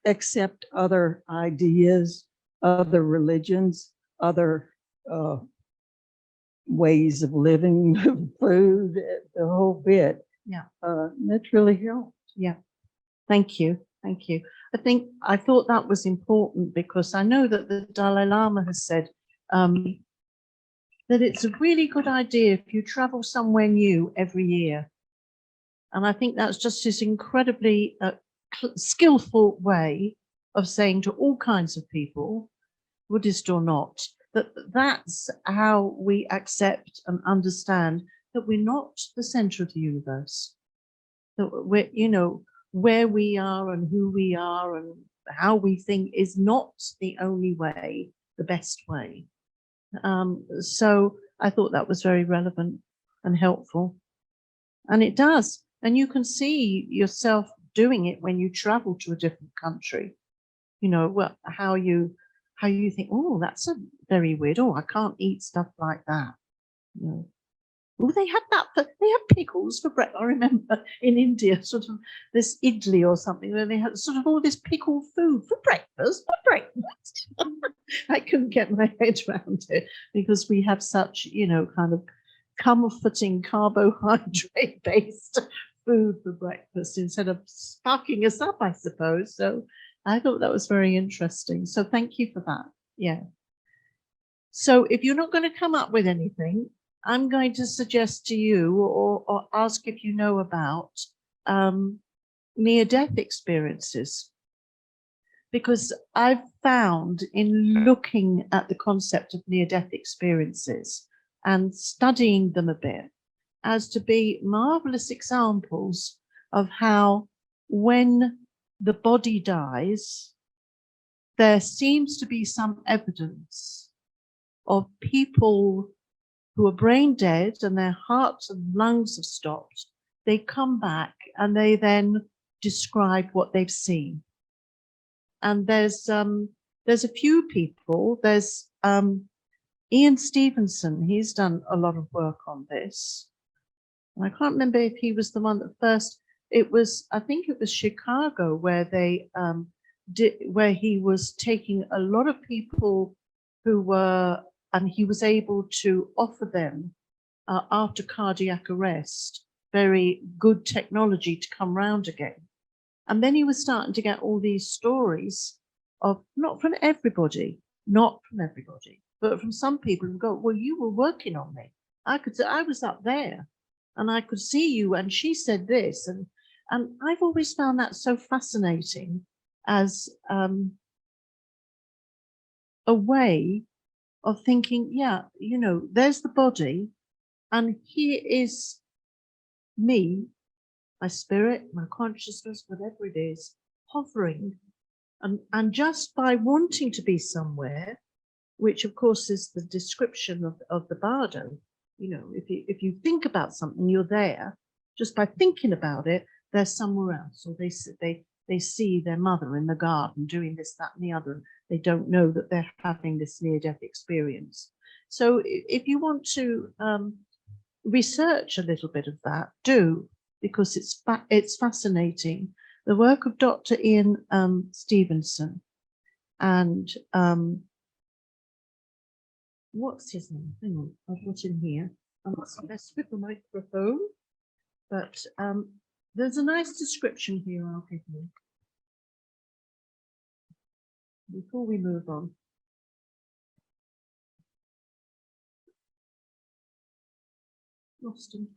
S2: accept other ideas, other religions, other ways of living, food, the whole bit.
S1: Yeah.
S2: That's really helped.
S1: Yeah. Thank you. Thank you. I thought that was important because I know that the Dalai Lama has said that it's a really good idea if you travel somewhere new every year. And I think that's just this incredibly skillful way of saying to all kinds of people, Buddhist or not, that that's how we accept and understand that we're not the center of the universe. That we're, where we are and who we are and how we think is not the only way, the best way. So I thought that was very relevant and helpful. And it does. And you can see yourself doing it when you travel to a different country. How you think, oh, that's a very weird, oh, I can't eat stuff like that. Oh, they have pickles for breakfast. I remember in India, sort of this idli or something, where they had sort of all this pickled food for breakfast. I couldn't get my head around it because we have such, kind of comforting carbohydrate-based food for breakfast instead of sparking us up, I suppose. So I thought that was very interesting. So thank you for that. Yeah. So if you're not going to come up with anything, I'm going to suggest to you or ask if you know about near-death experiences. Because I've found in looking at the concept of near-death experiences and studying them a bit as to be marvelous examples of how when the body dies, there seems to be some evidence of people who are brain dead and their hearts and lungs have stopped. They come back and they then describe what they've seen. And there's a few people. There's Ian Stevenson. He's done a lot of work on this. And I can't remember if he was the one that first. It was, I think it was Chicago, where they where he was taking a lot of people who were, and he was able to offer them after cardiac arrest very good technology to come round again. And then he was starting to get all these stories of not from everybody, but from some people who go, well, you were working on me. I was up there and I could see you. And she said this. And I've always found that so fascinating as a way of thinking, yeah, you know, there's the body and here is me, my spirit, my consciousness, whatever it is, hovering. And just by wanting to be somewhere, which of course is the description of the bardo, you know, if you think about something, you're there. Just by thinking about it, they're somewhere else. Or they see their mother in the garden doing this, that, and the other. They don't know that they're having this near-death experience. So if you want to research a little bit of that, do, because it's fascinating. The work of Dr. Ian Stevenson and what's his name? Hang on, I've got him here. I'm not the best with the microphone, but there's a nice description here I'll give you before we move on. Lost him.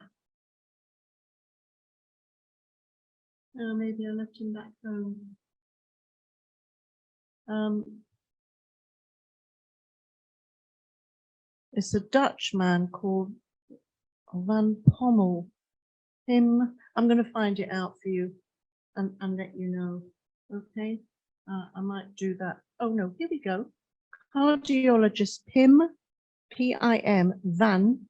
S1: Maybe I left him back home. It's a Dutch man called Van Pommel. I'm going to find it out for you and let you know. Okay, I might do that. Oh no, here we go. Cardiologist P-I-M, Van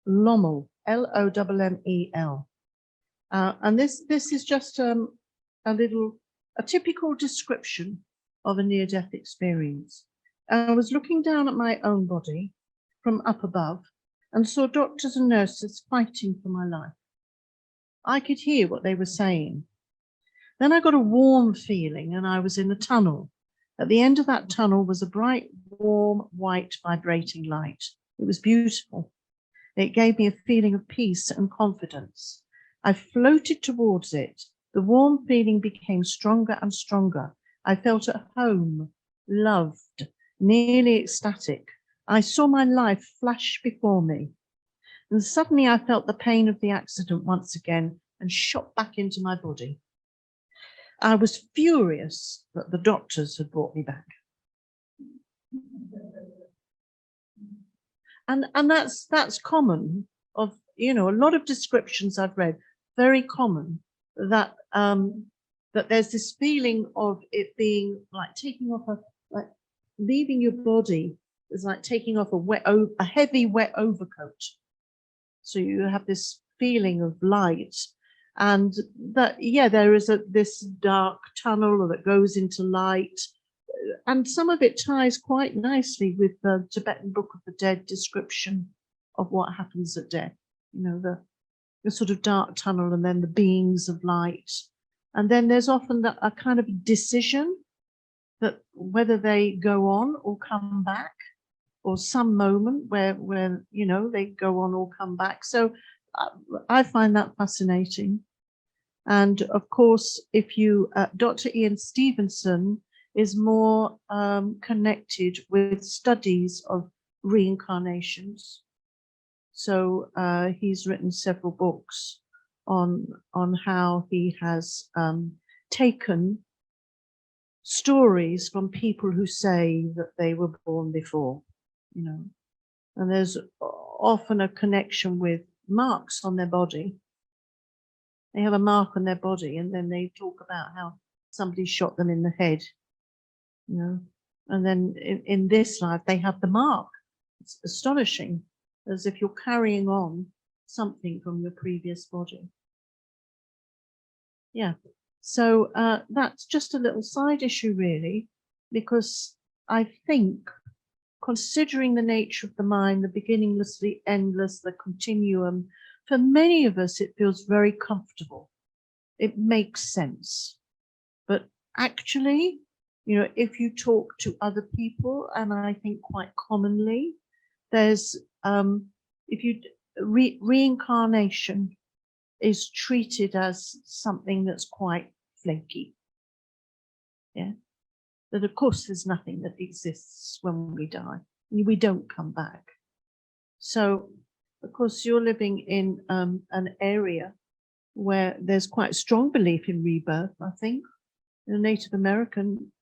S1: Lommel, L-O-M-M-E-L. And this is just a typical description of a near-death experience. I was looking down at my own body from up above and saw doctors and nurses fighting for my life. I could hear what they were saying. Then I got a warm feeling and I was in a tunnel. At the end of that tunnel was a bright, warm, white, vibrating light. It was beautiful. It gave me a feeling of peace and confidence. I floated towards it. The warm feeling became stronger and stronger. I felt at home, loved, nearly ecstatic. I saw my life flash before me. And suddenly I felt the pain of the accident once again and shot back into my body. I was furious that the doctors had brought me back. And that's common of, you know, a lot of descriptions I've read, very common, that that there's this feeling of it being like taking off like leaving your body is like taking off a heavy wet overcoat. So you have this feeling of light, and that, yeah, there is this dark tunnel that goes into light, and some of it ties quite nicely with the Tibetan Book of the Dead description of what happens at death. You know, the sort of dark tunnel and then the beings of light. And then there's often a kind of decision that whether they go on or come back, or some moment where you know, they go on or come back. So I find that fascinating. And of course, if you, Dr. Ian Stevenson is more connected with studies of reincarnations. So he's written several books on how he has taken stories from people who say that they were born before, you know, and there's often a connection with marks on their body. They have a mark on their body, and then they talk about how somebody shot them in the head, you know, and then in this life they have the mark. It's astonishing, as if you're carrying on something from your previous body. Yeah. So that's just a little side issue, really, because I think, considering the nature of the mind, the beginningless, the endless, the continuum, for many of us, it feels very comfortable. It makes sense. But actually, you know, if you talk to other people, and I think quite commonly, there's, if you, reincarnation is treated as something that's quite flaky. Yeah. That of course there's nothing that exists when we die. We don't come back. So of course you're living in an area where there's quite a strong belief in rebirth, I think. The Native American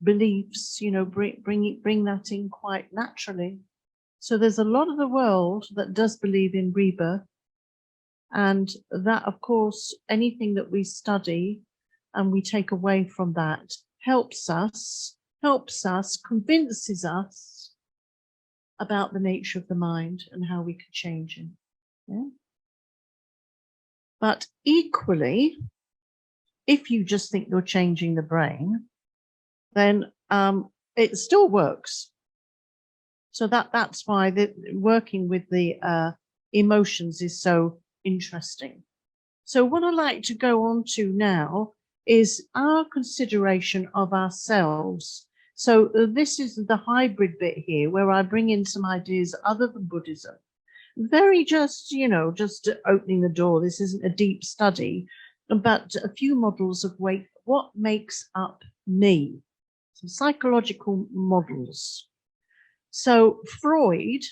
S1: beliefs, you know, bring that in quite naturally. So there's a lot of the world that does believe in rebirth. And that, of course, anything that we study and we take away from that helps us, convinces us about the nature of the mind and how we can change it. Yeah? But equally, if you just think you're changing the brain, then it still works. So that's why working with the emotions is so interesting. So what I'd like to go on to now is our consideration of ourselves. So this is the hybrid bit here, where I bring in some ideas other than Buddhism. Very just, you know, just opening the door. This isn't a deep study, but a few models of what makes up me. Some psychological models. So Freud,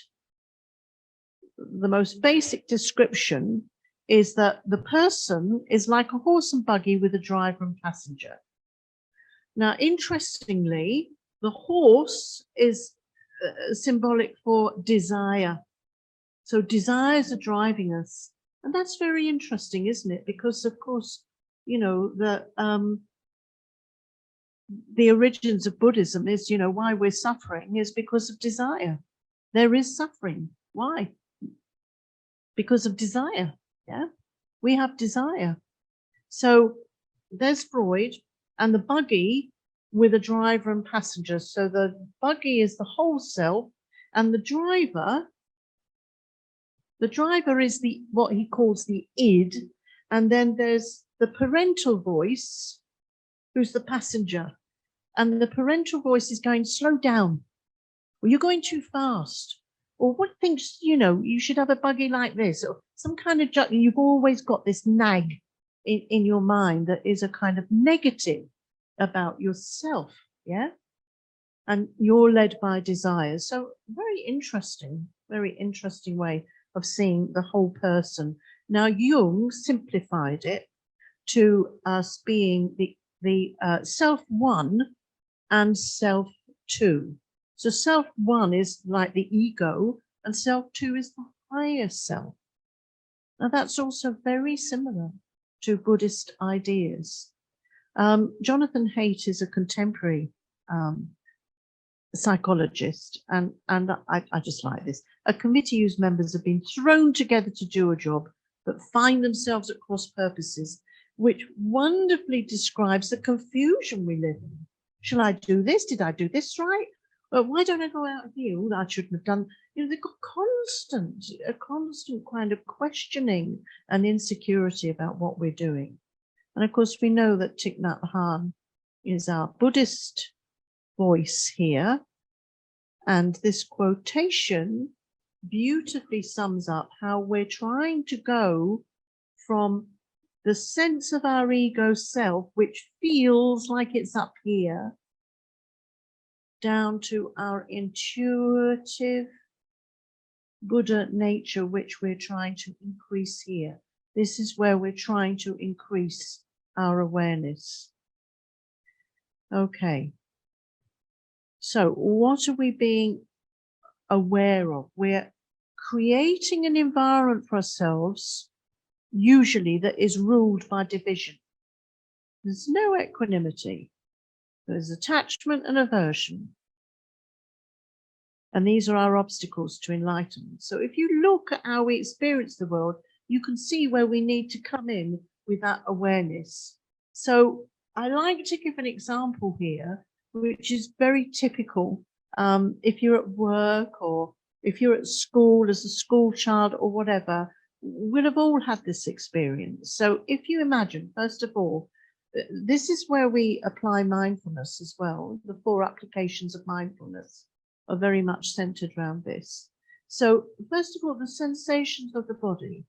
S1: the most basic description is that the person is like a horse and buggy with a driver and passenger. Now, interestingly, the horse is symbolic for desire. So desires are driving us. And that's very interesting, isn't it? Because, of course, you know, the origins of Buddhism is, you know, why we're suffering is because of desire. There is suffering. Why? Because of desire. Yeah, we have desire. So there's Freud, and the buggy with a driver and passenger. So the buggy is the whole self, and the driver is what he calls the id, and then there's the parental voice, who's the passenger, and the parental voice is going, slow down, or you're going too fast, or what thinks, you know, you should have a buggy like this, or some kind of you've always got this nag in your mind that is a kind of negative about yourself. Yeah. And you're led by desire. So very interesting way of seeing the whole person. Now Jung simplified it to us being the self one and self two. So self one is like the ego, and self two is the higher self. Now that's also very similar to Buddhist ideas. Jonathan Haidt is a contemporary psychologist, and I just like this. A committee whose members have been thrown together to do a job, but find themselves at cross purposes, which wonderfully describes the confusion we live in. Shall I do this? Did I do this right? Why don't I go out here? Oh, I shouldn't have done. You know, they've got a constant kind of questioning and insecurity about what we're doing. And of course, we know that Thich Nhat Hanh is our Buddhist voice here. And this quotation beautifully sums up how we're trying to go from the sense of our ego self, which feels like it's up here, down to our intuitive Buddha nature, which we're trying to increase here. This is where we're trying to increase our awareness. Okay. So what are we being aware of? We're creating an environment for ourselves, usually that is ruled by division. There's no equanimity. There's attachment and aversion. And these are our obstacles to enlightenment. So if you look at how we experience the world, you can see where we need to come in with that awareness. So I like to give an example here, which is very typical. If you're at work or if you're at school as a school child or whatever, we'll have all had this experience. So if you imagine, first of all, this is where we apply mindfulness as well. The 4 applications of mindfulness are very much centered around this. So first of all, the sensations of the body.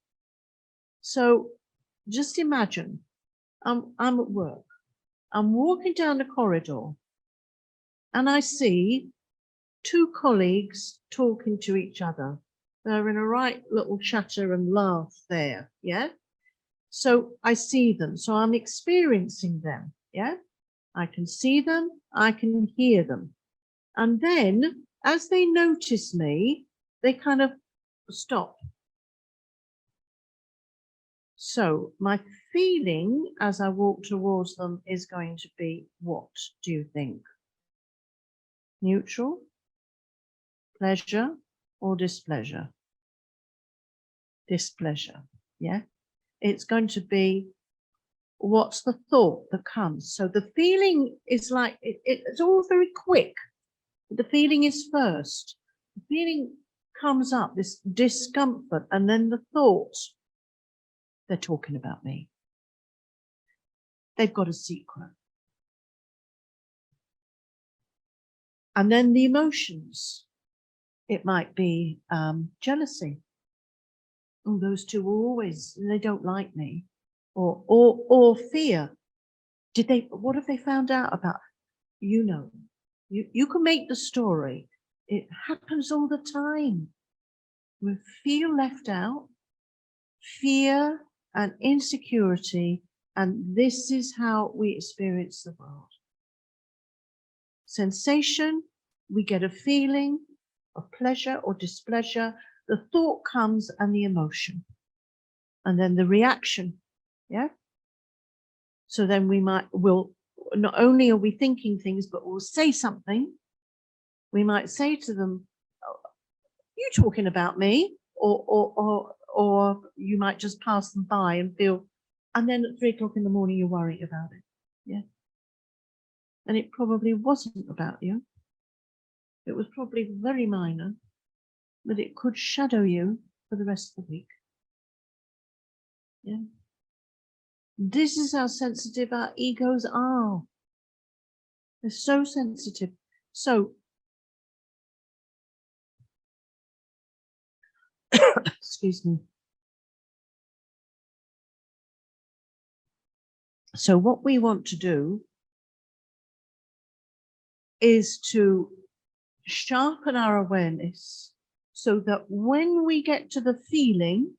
S1: So just imagine, I'm at work. I'm walking down the corridor and I see 2 colleagues talking to each other. They're in a right little chatter and laugh there, yeah? So I see them, so I'm experiencing them, yeah? I can see them, I can hear them. And then as they notice me, they kind of stop. So my feeling as I walk towards them is going to be what, do you think? Neutral, pleasure, or displeasure? Displeasure, yeah? It's going to be, what's the thought that comes? So the feeling is like, it's all very quick. The feeling is first. The feeling comes up, this discomfort, and then the thoughts. They're talking about me. They've got a secret. And then the emotions. It might be jealousy. Oh, those 2 are always, they don't like me. Or fear. What have they found out about? You know, you can make the story. It happens all the time. We feel left out, fear and insecurity, and this is how we experience the world. Sensation, we get a feeling of pleasure or displeasure, the thought comes and the emotion, and then the reaction, yeah? So then we'll, not only are we thinking things, but we'll say something. We might say to them, oh, you talking about me? Or you might just pass them by and feel, and then at 3 o'clock in the morning, you're worried about it. Yeah. And it probably wasn't about you. It was probably very minor, but it could shadow you for the rest of the week. Yeah. This is how sensitive our egos are. They're so sensitive. So, excuse me. So what we want to do is to sharpen our awareness so that when we get to the feeling,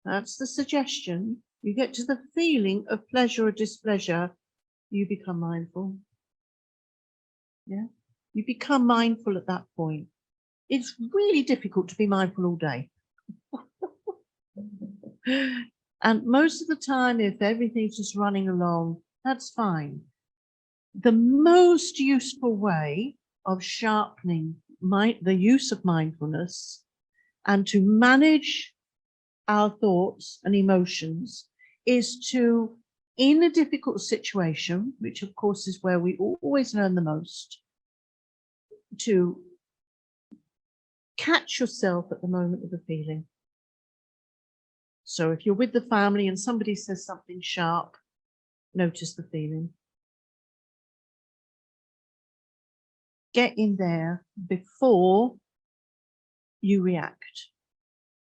S1: that's the suggestion, you get to the feeling of pleasure or displeasure, you become mindful. Yeah, you become mindful at that point. It's really difficult to be mindful all day. And most of the time, if everything's just running along, that's fine. The most useful way of sharpening the use of mindfulness and to manage our thoughts and emotions is to, in a difficult situation, which of course is where we always learn the most, to catch yourself at the moment of the feeling. So if you're with the family and somebody says something sharp, notice the feeling. Get in there before you react,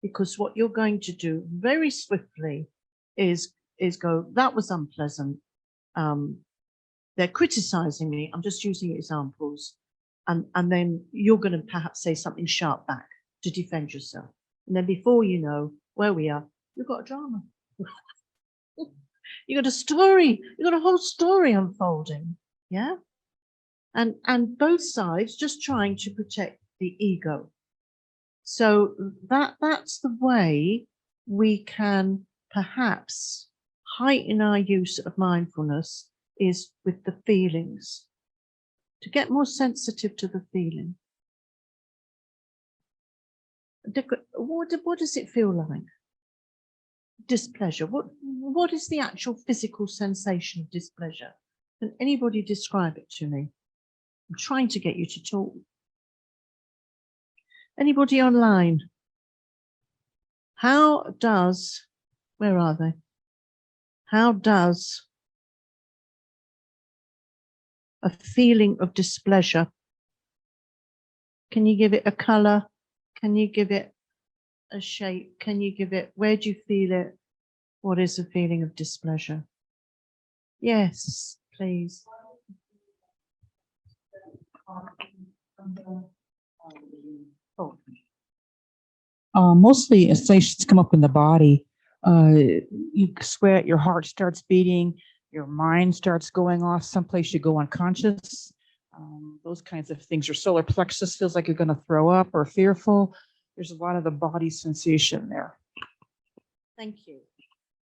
S1: because what you're going to do very swiftly is go, that was unpleasant.
S3: they're criticizing me. I'm just using examples. And then you're going to perhaps say something sharp back to defend yourself. And then before you know where we are, you've got a drama. You got a story. You got a whole story unfolding. Yeah. And both sides just trying to protect the ego. So that's the way we can perhaps heighten our use of mindfulness, is with the feelings, to get more sensitive to the feeling. What does it feel like? Displeasure. What is the actual physical sensation of displeasure? Can anybody describe it to me? I'm trying to get you to talk. Anybody online? Where are they? How does a feeling of displeasure, can you give it a color? Can you give it a shape? Can you give it, where do you feel it? What is a feeling of displeasure? Yes, please.
S4: Mostly sensations come up in the body. You sweat, your heart starts beating, your mind starts going off someplace, you go unconscious. Those kinds of things. Your solar plexus feels like you're going to throw up or fearful. There's a lot of the body sensation there.
S3: Thank you.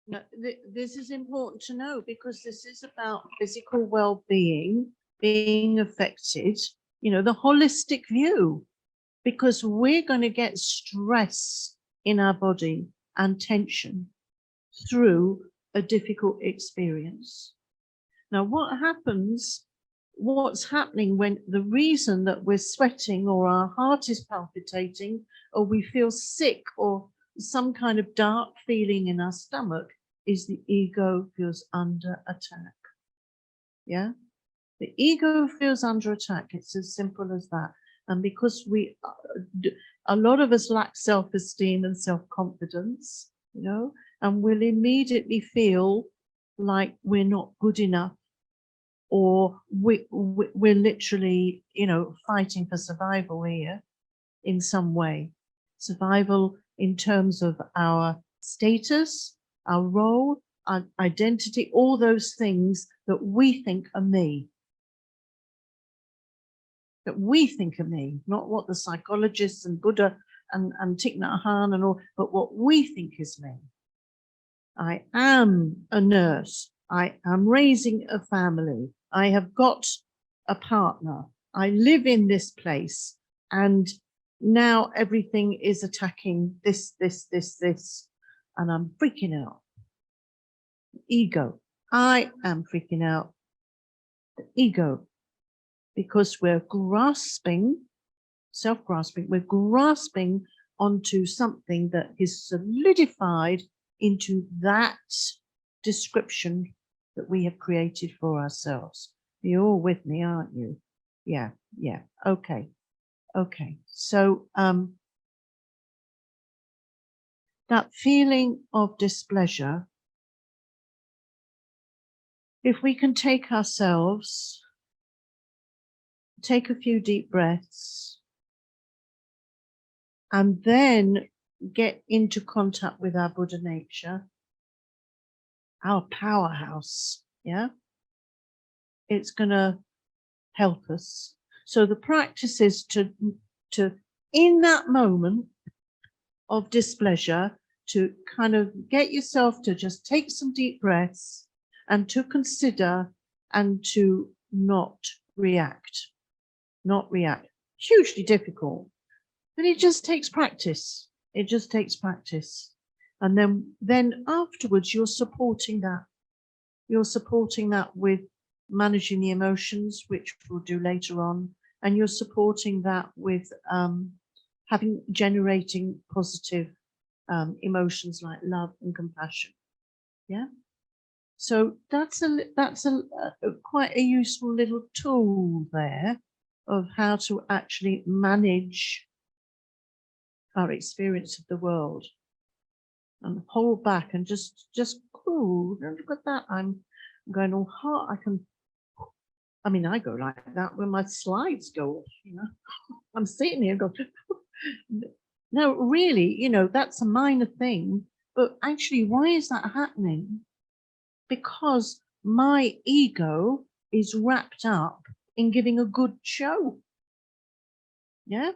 S3: No, this is important to know, because this is about physical well-being, being affected, you know, the holistic view, because we're going to get stress in our body and tension through a difficult experience. Now, what's happening when the reason that we're sweating, or our heart is palpitating, or we feel sick, or some kind of dark feeling in our stomach, is the ego feels under attack. Yeah? The ego feels under attack. It's as simple as that. And because a lot of us lack self-esteem and self-confidence, you know, and we'll immediately feel like we're not good enough, or we're literally, you know, fighting for survival here in some way. Survival in terms of our status, our role, our identity, all those things that we think are me. That we think are me, not what the psychologists and Buddha and Thich Nhat Hanh and all, but what we think is me. I am a nurse. I am raising a family. I have got a partner. I live in this place. And now everything is attacking this. And I'm freaking out. Ego. I am freaking out. The ego. Because we're grasping, self-grasping, we're grasping onto something that is solidified into that description that we have created for ourselves. You're all with me, aren't you? Yeah. Okay. So that feeling of displeasure, if we can take ourselves, take a few deep breaths, and then get into contact with our Buddha nature, our powerhouse, yeah? It's going to help us. So the practice is to in that moment of displeasure, to kind of get yourself to just take some deep breaths and to consider and to not react. Not react. Hugely difficult, but it just takes practice. It just takes practice. And then afterwards, you're supporting that. You're supporting that with managing the emotions, which we'll do later on. And you're supporting that with generating positive emotions like love and compassion. Yeah. So that's quite a useful little tool there of how to actually manage our experience of the world and hold back and just cool. Look at that. I'm going all hard. I can I mean, I go like that when my slides go off, you know. I'm sitting here going, no, really, you know, that's a minor thing. But actually, why is that happening? Because my ego is wrapped up in giving a good show. Yeah.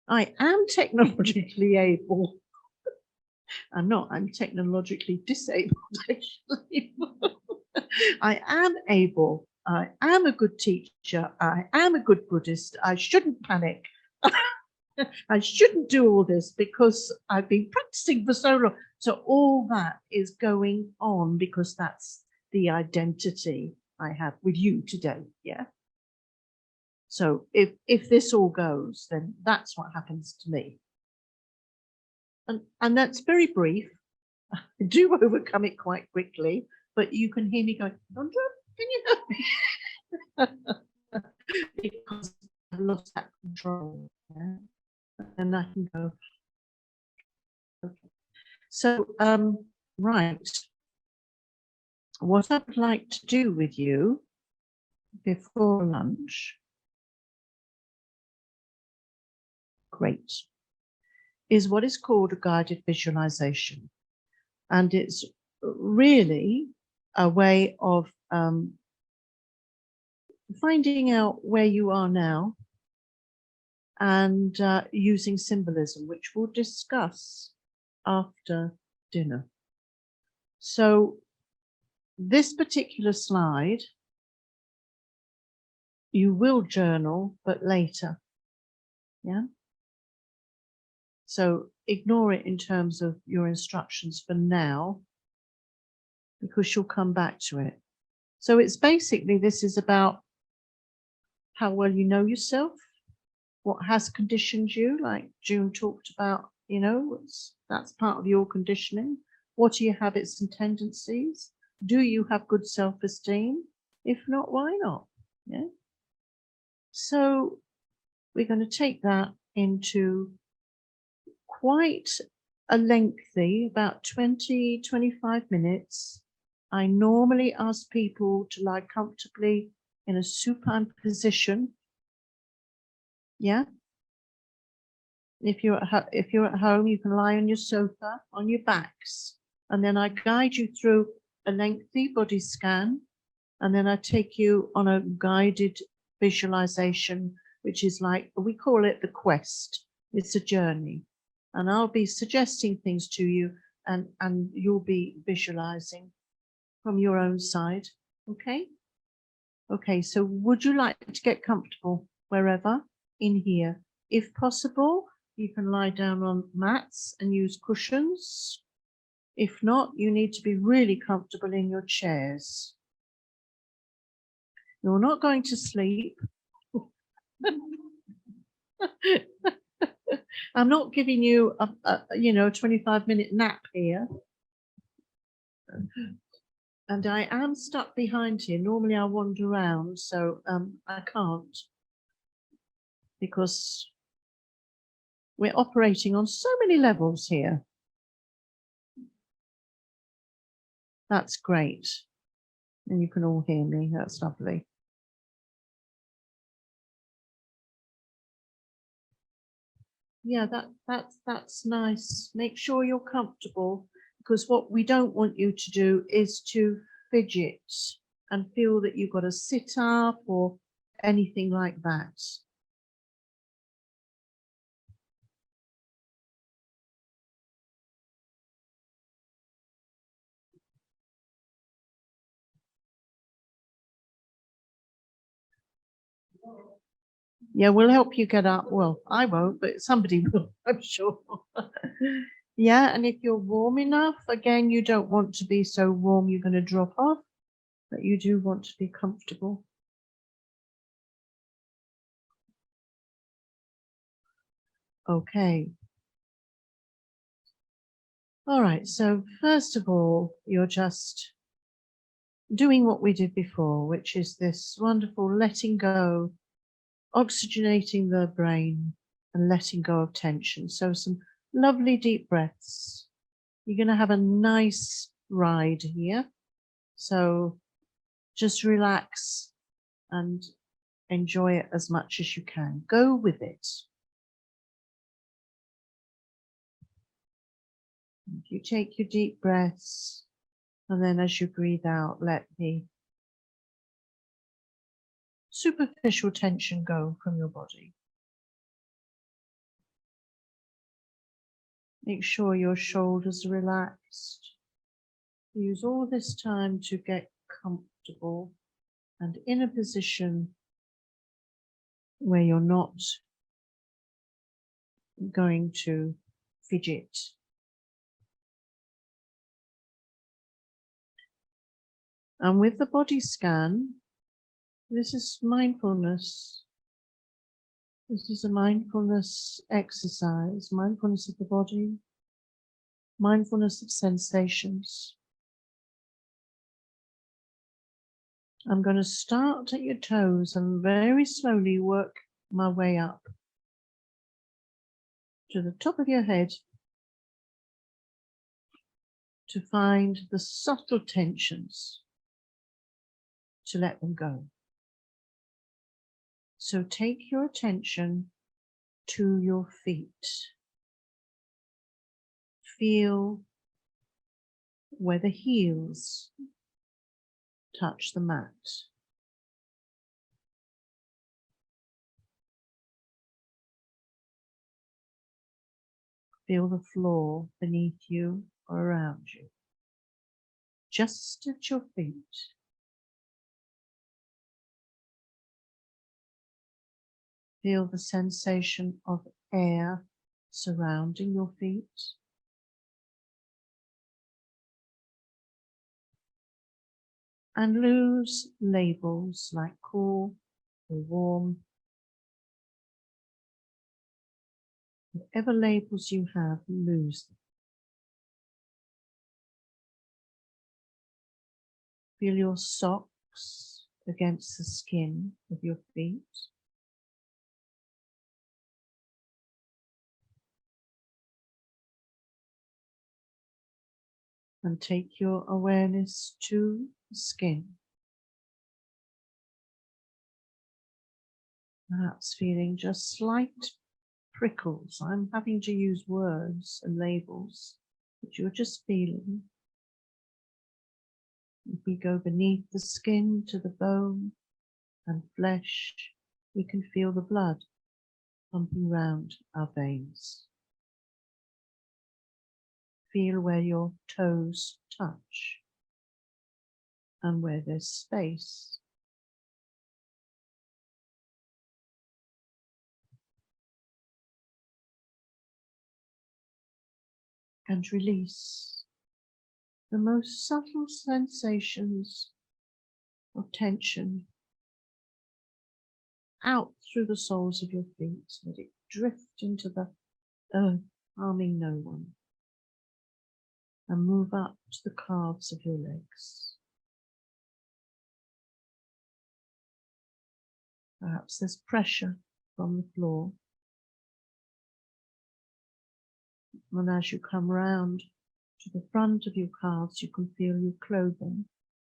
S3: I am technologically able. I'm not, I'm technologically disabled, actually. I am able. I am a good teacher. I am a good Buddhist. I shouldn't panic. I shouldn't do all this because I've been practicing for so long. So all that is going on because that's the identity I have with you today. Yeah. So if this all goes, then that's what happens to me. And that's very brief. I do overcome it quite quickly, but you can hear me going, Sandra, can you help me? Because I've lost that control. Yeah? And I can go, okay. So, right. What I would like to do with you before lunch, great, is what is called a guided visualization. And it's really a way of finding out where you are now and using symbolism, which we'll discuss after dinner. So this particular slide, you will journal, but later. Yeah. So ignore it in terms of your instructions for now, because you'll come back to it. So it's basically, this is about how well you know yourself, what has conditioned you, like June talked about, you know, that's part of your conditioning. What are your habits and tendencies? Do you have good self-esteem? If not, why not? Yeah. So we're going to take that into quite a lengthy, about 20, 25 minutes. I normally ask people to lie comfortably in a supine position. Yeah. If you're at home, you can lie on your sofa, on your backs, and then I guide you through a lengthy body scan, and then I take you on a guided visualization, which is like, we call it the quest. It's a journey, and I'll be suggesting things to you, and you'll be visualizing from your own side. Okay. Okay. So would you like to get comfortable wherever in here? If possible, you can lie down on mats and use cushions. If not, you need to be really comfortable in your chairs. You're not going to sleep. I'm not giving you a 25-minute nap here. And I am stuck behind here. Normally I wander around, so I can't, because we're operating on so many levels here. That's great. And you can all hear me. That's lovely. Yeah, that's nice. Make sure you're comfortable, because what we don't want you to do is to fidget and feel that you've got to sit up or anything like that. Yeah, we'll help you get up. Well, I won't, but somebody will, I'm sure. Yeah, and if you're warm enough, again, you don't want to be so warm you're going to drop off, but you do want to be comfortable. Okay. All right, so first of all, you're just doing what we did before, which is this wonderful letting go, oxygenating the brain and letting go of tension. So some lovely deep breaths. You're going to have a nice ride here. So just relax and enjoy it as much as you can. Go with it. You take your deep breaths, and then as you breathe out, let the superficial tension go from your body. Make sure your shoulders are relaxed. Use all this time to get comfortable and in a position where you're not going to fidget. And with the body scan, this is mindfulness. This is a mindfulness exercise, mindfulness of the body, mindfulness of sensations. I'm going to start at your toes and very slowly work my way up to the top of your head to find the subtle tensions, to let them go. So take your attention to your feet. Feel where the heels touch the mat. Feel the floor beneath you or around you. Just at your feet. Feel the sensation of air surrounding your feet. And lose labels like cool or warm. Whatever labels you have, lose them. Feel your socks against the skin of your feet. And take your awareness to the skin. Perhaps feeling just slight prickles. I'm having to use words and labels, but you're just feeling. If we go beneath the skin to the bone and flesh, we can feel the blood pumping round our veins. Feel where your toes touch and where there's space. And release the most subtle sensations of tension out through the soles of your feet. Let it drift into the earth, harming no one. And move up to the calves of your legs. Perhaps there's pressure from the floor. And as you come round to the front of your calves, you can feel your clothing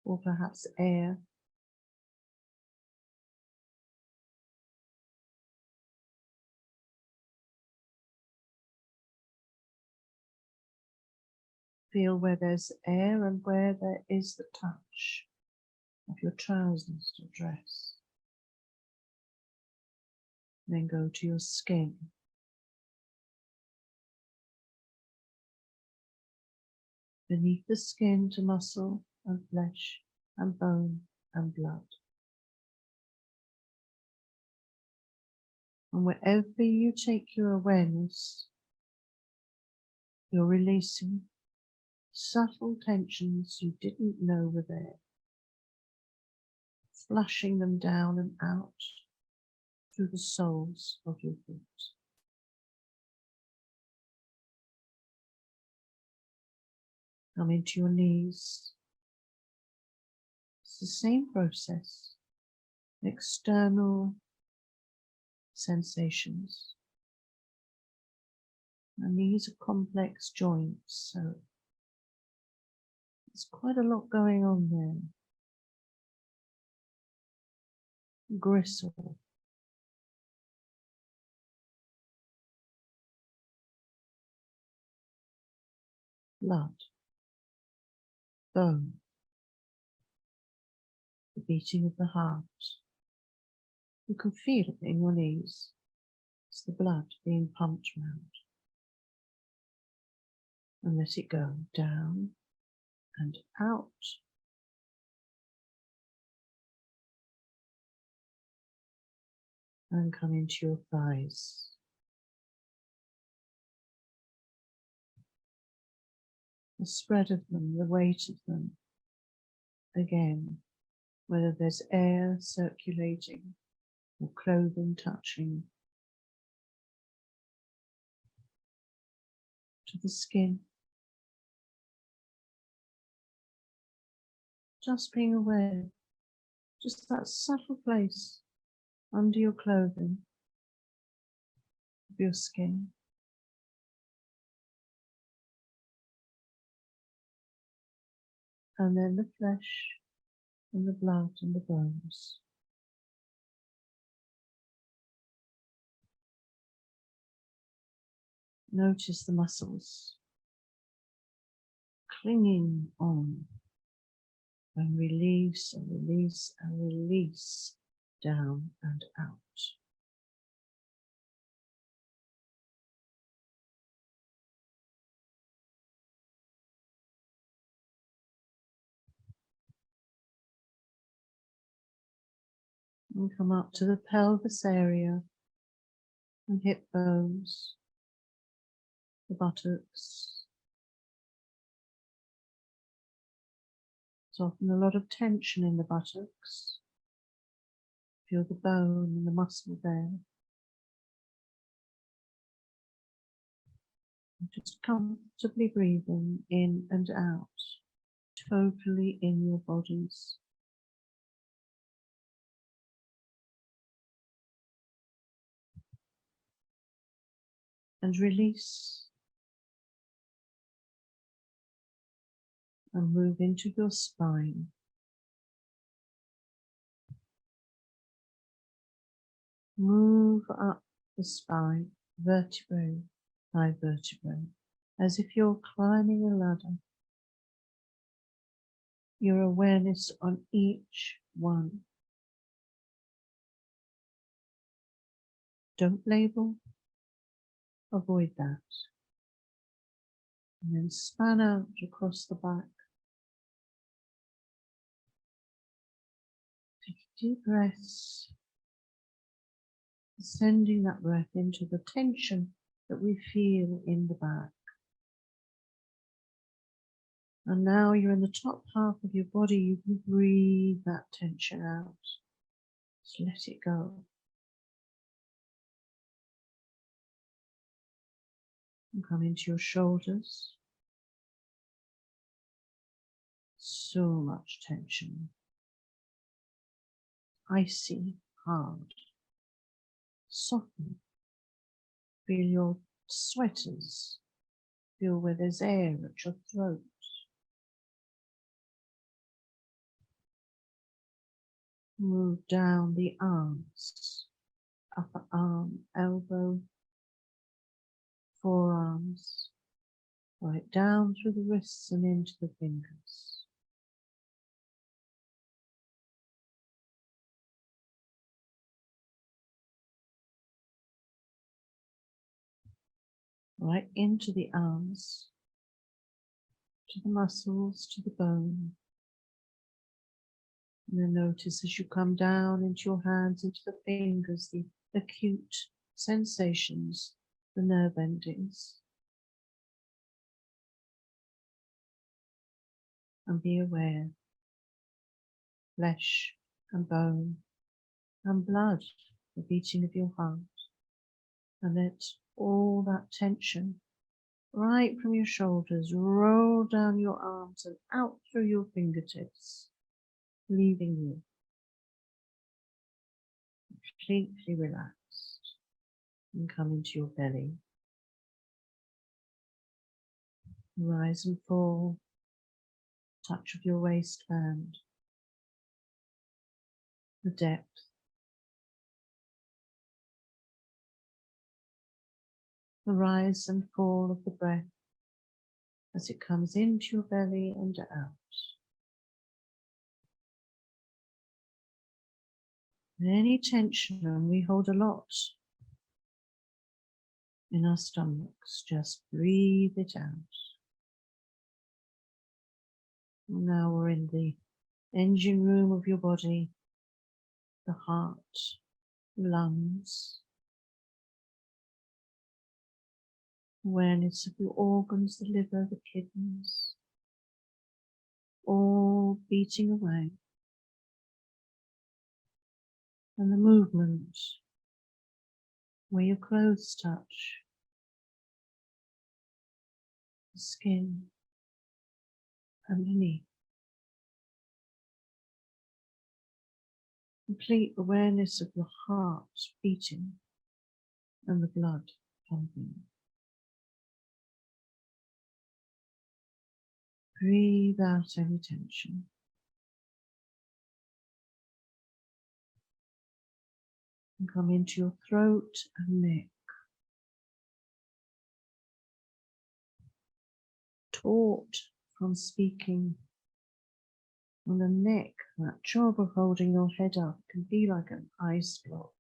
S3: or perhaps air. Feel where there's air and where there is the touch of your trousers or dress. Then go to your skin. Beneath the skin to muscle and flesh and bone and blood. And wherever you take your awareness, you're releasing subtle tensions you didn't know were there, flushing them down and out through the soles of your feet. Come into your knees. It's the same process. External sensations. And these are complex joints, so there's quite a lot going on there. gristle, blood, bone, the beating of the heart. You can feel it in your knees. It's the blood being pumped round. And let it go down and out. And come into your thighs. The spread of them, the weight of them. Again, whether there's air circulating or clothing touching to the skin. Just being aware, just that subtle place under your clothing, of your skin. And then the flesh and the blood and the bones. Notice the muscles clinging on, and release and release and release down and out. And come up to the pelvis area and hip bones, the buttocks. There's often a lot of tension in the buttocks. Feel the bone and the muscle there. And just comfortably breathing in and out, totally in your bodies. And release. And move into your spine. Move up the spine, vertebrae by vertebrae, as if you're climbing a ladder. Your awareness on each one. Don't label, avoid that. And then span out across the back. Take deep breaths, sending that breath into the tension that we feel in the back. And now you're in the top half of your body, you can breathe that tension out. Just let it go. And come into your shoulders. So much tension. Icy, hard. Soften. Feel your sweaters. Feel where there's air at your throat. Move down the arms, upper arm, elbow, forearms, right down through the wrists and into the fingers. Right into the arms, to the muscles, to the bone. And then notice as you come down into your hands, into the fingers, the acute sensations, the nerve endings. And be aware, flesh and bone and blood, the beating of your heart. And let all that tension right from your shoulders roll down your arms and out through your fingertips, leaving you completely relaxed. And come into your belly. Rise and fall, touch of your waistband, the depth the rise and fall of the breath as it comes into your belly and out. Any tension, and we hold a lot in our stomachs, just breathe it out. Now we're in the engine room of your body, the heart, lungs, awareness of your organs, the liver, the kidneys, all beating away. And the movement where your clothes touch, the skin underneath. Complete awareness of your heart beating and the blood pumping. Breathe out any tension. And come into your throat and neck. Taut from speaking. On the neck, that job of holding your head up can be like an ice block.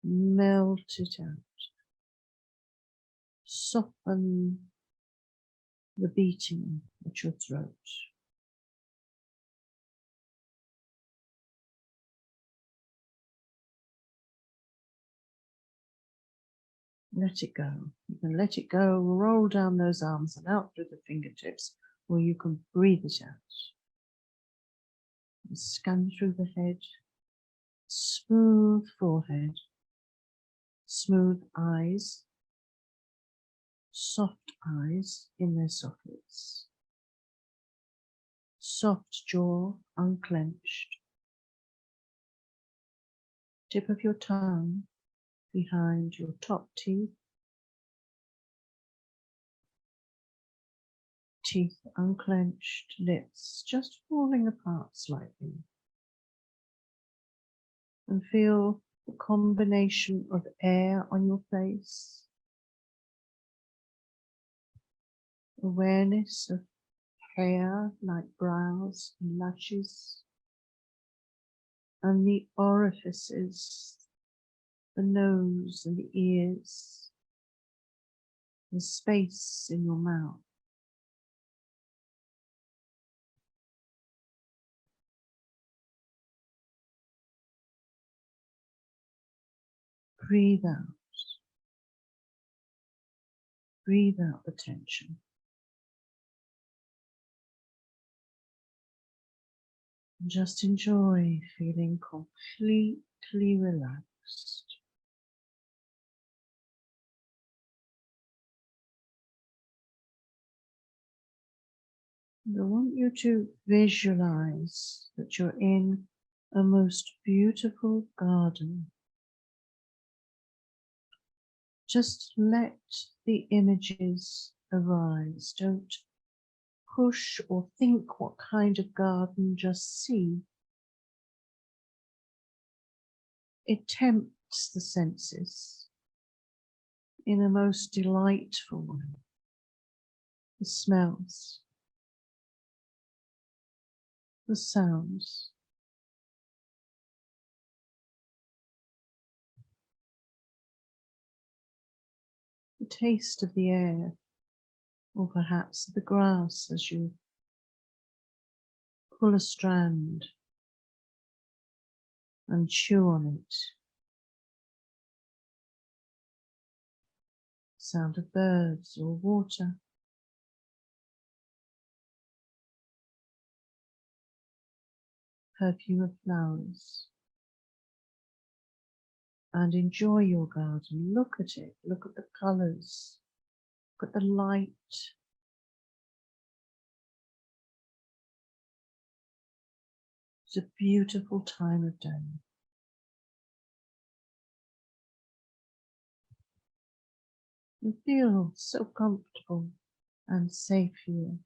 S3: Melt it out. Soften the beating at your throat. Let it go. You can let it go, roll down those arms and out through the fingertips, or you can breathe it out. And scan through the head, smooth forehead, smooth eyes, soft eyes in their sockets, soft jaw unclenched, tip of your tongue behind your top teeth, teeth unclenched, lips just falling apart slightly. And feel the combination of air on your face, awareness of hair like brows and lashes, and the orifices, the nose and the ears, the space in your mouth. Breathe out. Breathe out the tension. And just enjoy feeling completely relaxed. And I want you to visualize that you're in a most beautiful garden. Just let the images arise. Don't push or think what kind of garden, just see. It tempts the senses in a most delightful way. The smells, the sounds, the taste of the air, or perhaps the grass as you pull a strand and chew on it. Sound of birds or water. Perfume of flowers. And enjoy your garden. Look at it. Look at the colours. Look at the light. It's a beautiful time of day. You feel so comfortable and safe here.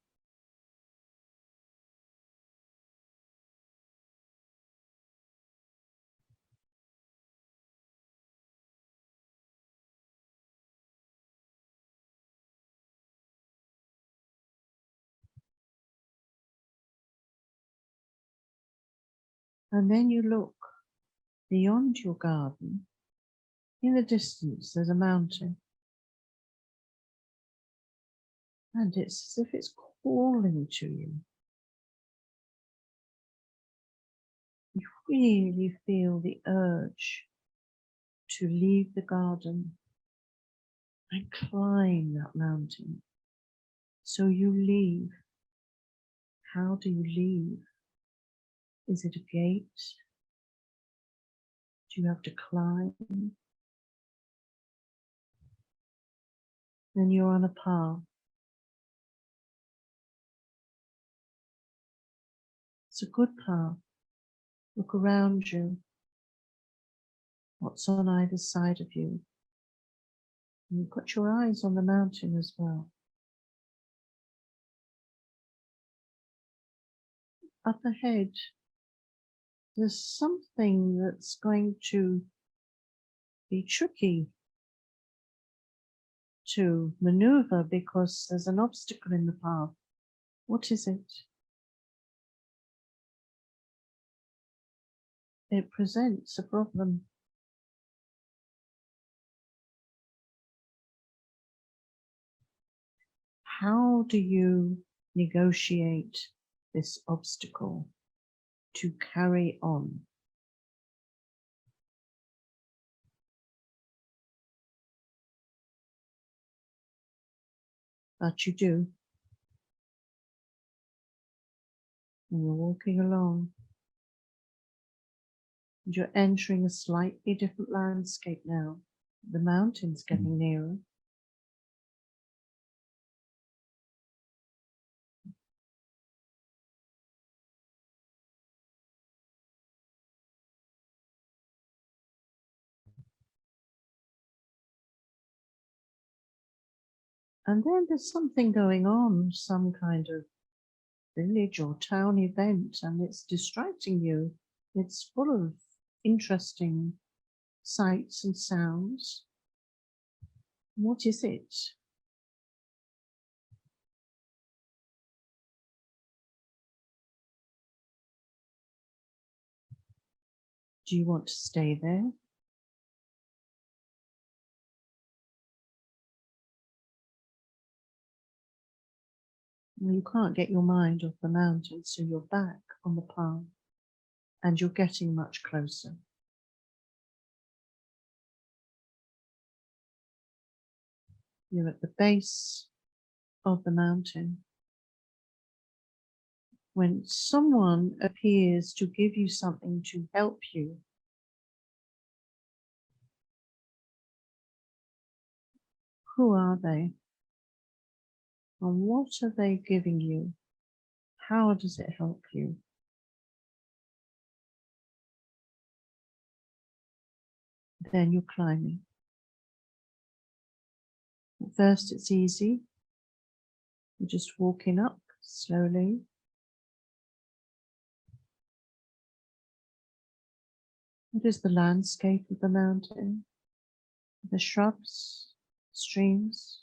S3: And then you look beyond your garden. In the distance, there's a mountain. And it's as if it's calling to you. You really feel the urge to leave the garden and climb that mountain. So you leave. How do you leave? Is it a gate? Do you have to climb? Then you're on a path. It's a good path. Look around you. What's on either side of you? And you put your eyes on the mountain as well. Up ahead, there's something that's going to be tricky to maneuver because there's an obstacle in the path. What is it? It presents a problem. How do you negotiate this obstacle to carry on? But you do. And you're walking along. And you're entering a slightly different landscape now. The mountain's getting nearer. And then there's something going on, some kind of village or town event, and it's distracting you. It's full of interesting sights and sounds. What is it? Do you want to stay there? Well, you can't get your mind off the mountain, so you're back on the path and you're getting much closer. You're at the base of the mountain when someone appears to give you something to help you. Who are they? And what are they giving you? How does it help you? Then you're climbing. At first it's easy. You're just walking up slowly. What is the landscape of the mountain? The shrubs, streams,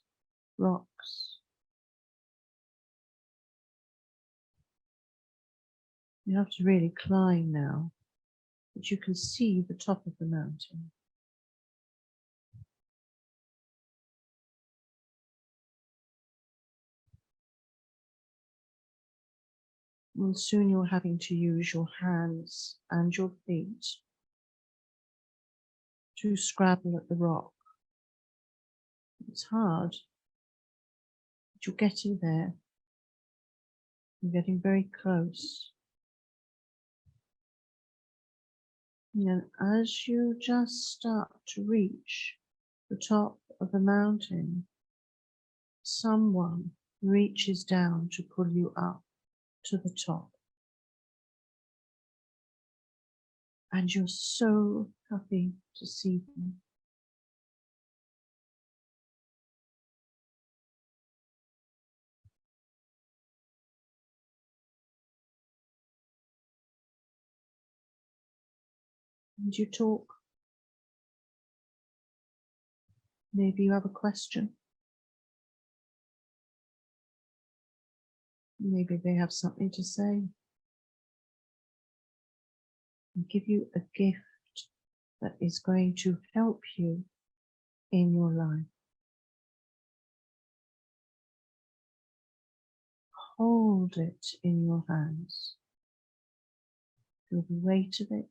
S3: rocks. You have to really climb now, but you can see the top of the mountain. And soon you're having to use your hands and your feet to scrabble at the rock. It's hard, but you're getting there. You're getting very close. And as you just start to reach the top of the mountain, someone reaches down to pull you up to the top. And you're so happy to see them. And you talk. Maybe you have a question. Maybe they have something to say. and give you a gift that is going to help you in your life. Hold it in your hands. Feel the weight of it,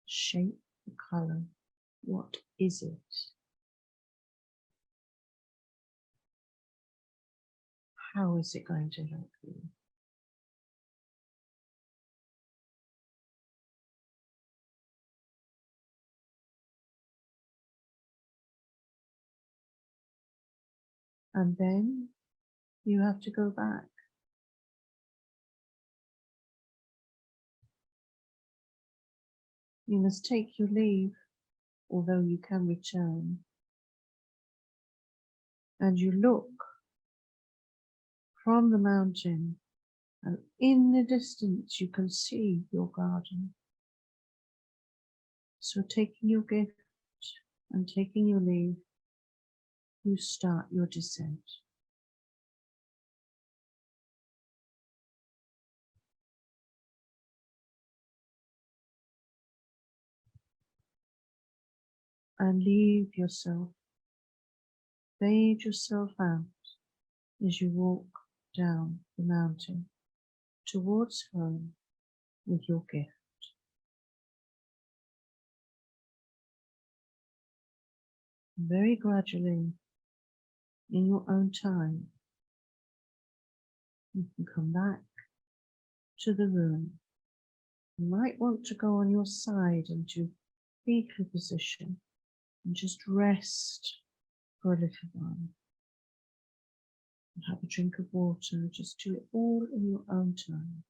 S3: shape, the color. What is it? How is it going to help you? And then you have to go back. You must take your leave, although you can return. And you look from the mountain, and in the distance you can see your garden. So taking your gift and taking your leave, you start your descent. And leave yourself, fade yourself out as you walk down the mountain towards home with your gift. Very gradually, in your own time, you can come back to the room. You might want to go on your side into fetal position and just rest for a little while. And have a drink of water, just do it all in your own time.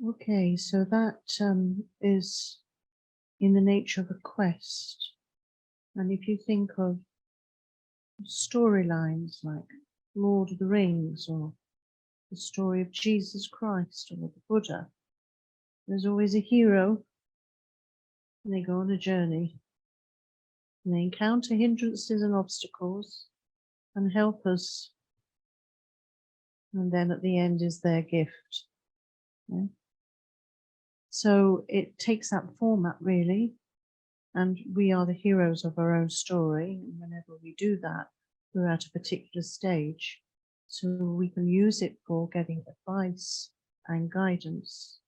S3: Okay, so that is in the nature of a quest. And if you think of storylines like Lord of the Rings or the story of Jesus Christ or the Buddha, there's always a hero and they go on a journey and they encounter hindrances and obstacles and help us. And then at the end is their gift. Yeah? So it takes that format really, and we are the heroes of our own story. And whenever we do that, we're at a particular stage. So we can use it for getting advice and guidance.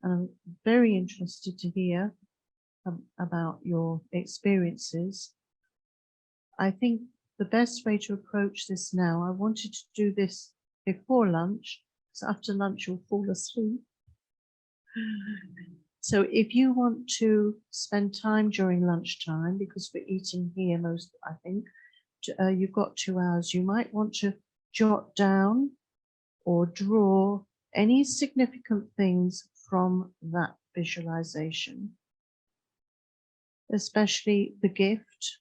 S3: And I'm very interested to hear about your experiences. I think the best way to approach this now, I wanted to do this before lunch, because after lunch you'll fall asleep. So if you want to spend time during lunchtime, because we're eating here most, I think, you've got 2 hours, you might want to jot down or draw any significant things from that visualization, especially the gift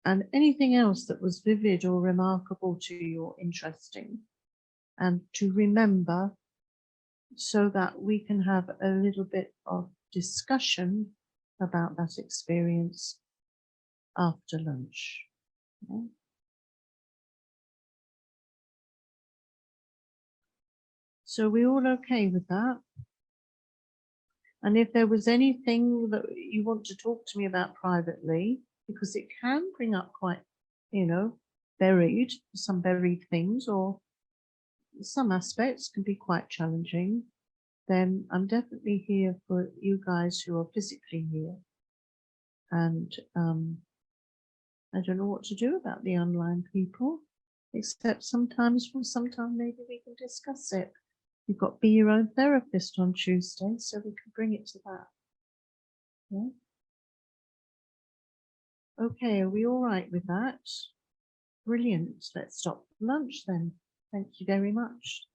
S3: and anything else that was vivid or remarkable to you or interesting, and to remember so that we can have a little bit of discussion about that experience after lunch. Okay? So we all okay with that? And if there was anything that you want to talk to me about privately, because it can bring up quite, some buried things, or some aspects can be quite challenging, then I'm definitely here for you guys who are physically here. And I don't know what to do about the online people, except sometimes maybe we can discuss it. You've got Be Your Own Therapist on Tuesday, so we can bring it to that. Yeah. Okay, are we all right with that? Brilliant. Let's stop for lunch then. Thank you very much.